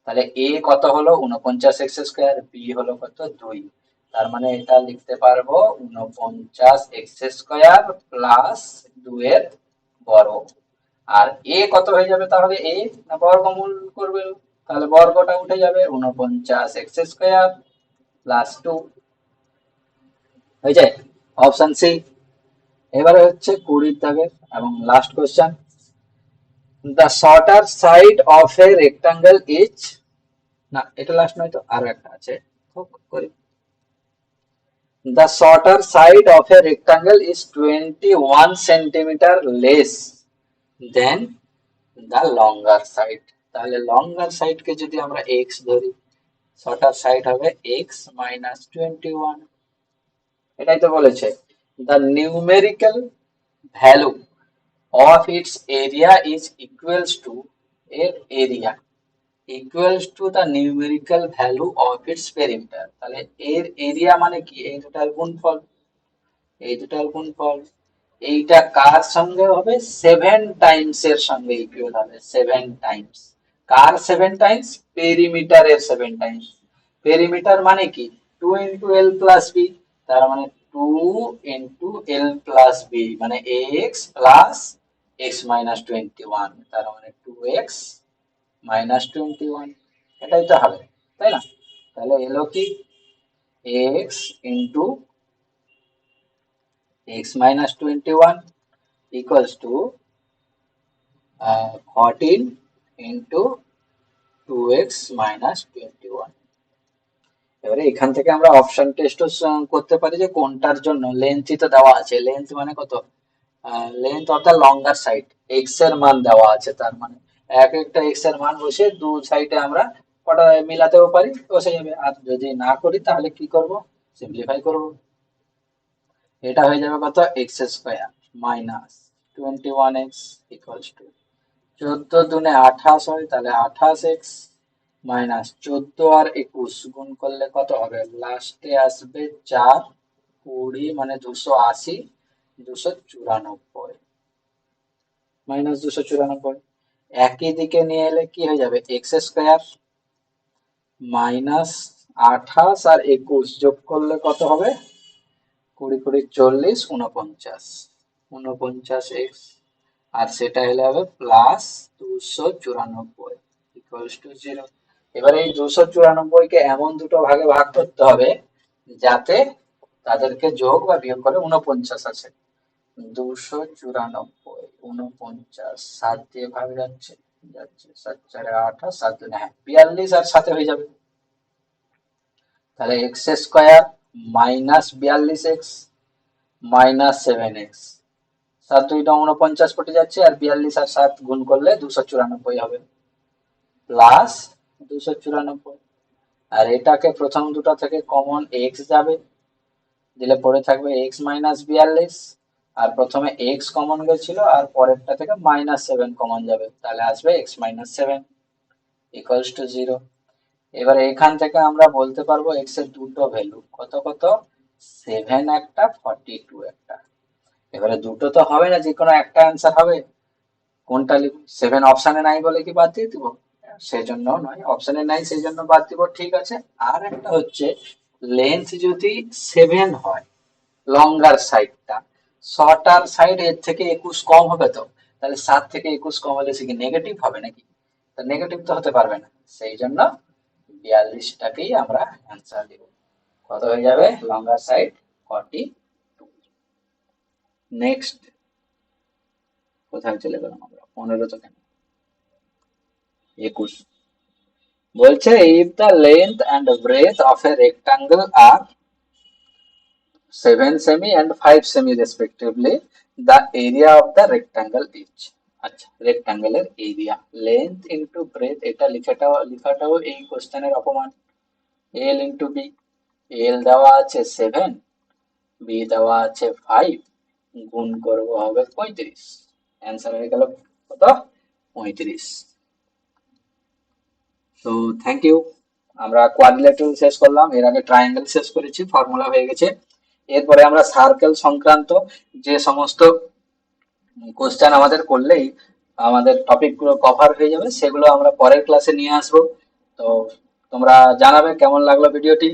তাহলে এ কত হলো 49x², বি হলো কত 2, তার মানে এটা লিখতে পারবো 49x² প্লাস 2 এর বর্গ। আর এ কত হয়ে যাবে তাহলে, এ না বর্গমূল করবে, তাহলে বর্গটা উঠে যাবে 49x² প্লাস 2 হয়ে যায়, অপশন সি। এবারে হচ্ছে 20 দাগের এবং last question, the shorter side of a rectangle is, না এটা লাস্ট নয় তো, আরো একটা আছে করি। The shorter side of a rectangle is 21 centimeter less than the longer side. তাহলে longer side কে যদি আমরা x ধরি, shorter side হবে x minus 21, এটাই তো বলেছে। The numerical value of its area is equals to এর area equals to the numerical value of its perimeter. তাহলে এর এরিয়া মানে কি, এই দুটার গুণফল, এই দুটার গুণফল। এইটা কার সঙ্গে হবে, 7 টাইমস এর সঙ্গে ইকুয়াল হবে, 7 টাইমস। কার 7 টাইমস, পেরিমিটারের 7 টাইমস। পেরিমিটার মানে কি, 2 ইনটু এল প্লাস বি, তার মানে 2 ইনটু এল প্লাস বি মানে এক্স প্লাস এক্স মাইনাস 21, তার মানে 2x মাইনাস 21, এটাই তো হবে, তাই না? তাহলে এলো কি x into x minus 21 equals to 14 into 2x minus 21। এবারে এখান থেকে আমরা অপশন টেস্টও করতে পারি যে কোনটার জন্য, লেন্থই তো দেওয়া আছে, লেন্থ মানে কত, লেন্থ অর্থাৎ লঙ্গার সাইড, এক্স এর মান দেওয়া আছে, তার মানে এক একটা এক্স এর মান বসে দু সাইডে আমরা কটা মিলাতেও পারি, বসে যাবে। আর যদি না করি তাহলে কি করব, সিম্পলিফাই করব। এটা হয়ে যাবে কত, x² minus 21x equals to 14 দুনে 28 হয়, তাহলে 28x মাইনাস 14 আর 21 গুণ করলে কত হবে, লাস্টে আসবে 4, 20 মানে 280, 294 মাইনাস 294। একই দিকে নিয়ে এলে কি হয়ে যাবে, x² মাইনাস 28 আর 21 যোগ করলে কত হবে, 20 20 40, 49, 49x আর সেটা হলে হবে প্লাস 294 ইকুয়ালস টু 0। এবারে এই 294 কে এমন দুটো ভাগে ভাগ করতে হবে যাতে তাদেরকে যোগ বা বিয়োগ করে 49 আছে। 294 49 7 দিয়ে ভাগ যাচ্ছে, 7 4 28, 7 2 হ্যাঁ 42 আর সাথে হয়ে যাবে, তাহলে x² minus 42x minus 7x, 7 2 49 কেটে যাচ্ছে, আর 42 আর 7 গুণ করলে 294 হবে, প্লাস 294। আর এটাকে প্রথম দুটো থেকে কমন x যাবে, দিলে পরে থাকবে x মাইনাস 42, আর প্রথমে x কমন গেছিল আর পরেরটা থেকে মাইনাস 7 কমন যাবে, তাহলে আসবে x মাইনাস 7 ইকুয়ালস টু 0। এবারে এখান থেকে আমরা বলতে পারবো x এর দুটো ভ্যালু কত কত, 7 একটা 42 একটা। এবারে দুটো তো হবে না, যে কোনো একটা অ্যান্সার হবে, কোনটা লিখব, 7 অপশনে নাই বলে কি বাদ দিয়ে দিব, সেজন্য নয়, অপশনে নাই সেই জন্য বাদ দিব, ঠিক আছে। আর একটা হচ্ছে লেন্থ যদি 7 হয় লঙ্গার সাইডটা, শর্টার সাইড এর থেকে 21 কম হবে, তো তাহলে 7 থেকে 21 কম হলে সে কি নেগেটিভ হবে নাকি, তো নেগেটিভ তো হতে পারবে না, সেই জন্য 42টাকেই আমরা অ্যান্সার দিব। কত হয়ে যাবে, লঙ্গার সাইড 42। নেক্সট কোথায় চলে গেলাম আমরা, 15 তো কেন, 21 বলছে if the length and breadth of a rectangle are 7 semi and 5 semi respectively, the area of the rectangle is, আচ্ছা রেক্টাঙ্গেলের এরিয়া, লেন্থ ইনটু ব্রেথ, এটা লেখাটাও এই কোশ্চেনের অপমান, এল ইনটু বি, এল দেওয়া আছে 7, বি দেওয়া আছে 5, গুণ করব হবে 35, অ্যান্সার হয়ে গেল কত, 35। তো থ্যাংক ইউ, আমরা কোয়াড্রিল্যাটারাল শেষ করলাম, এর আগে ট্রায়াঙ্গেল শেষ করেছি, ফর্মুলা হয়ে গেছে। এরপরে আমরা সার্কেল সংক্রান্ত যে সমস্ত কোশ্চেন আমাদের করলেই আমাদের টপিক গুলো কভার হয়ে যাবে, সেগুলো আমরা পরের ক্লাসে নিয়ে আসবো। তো তোমরা জানাবে কেমন লাগলো ভিডিওটি।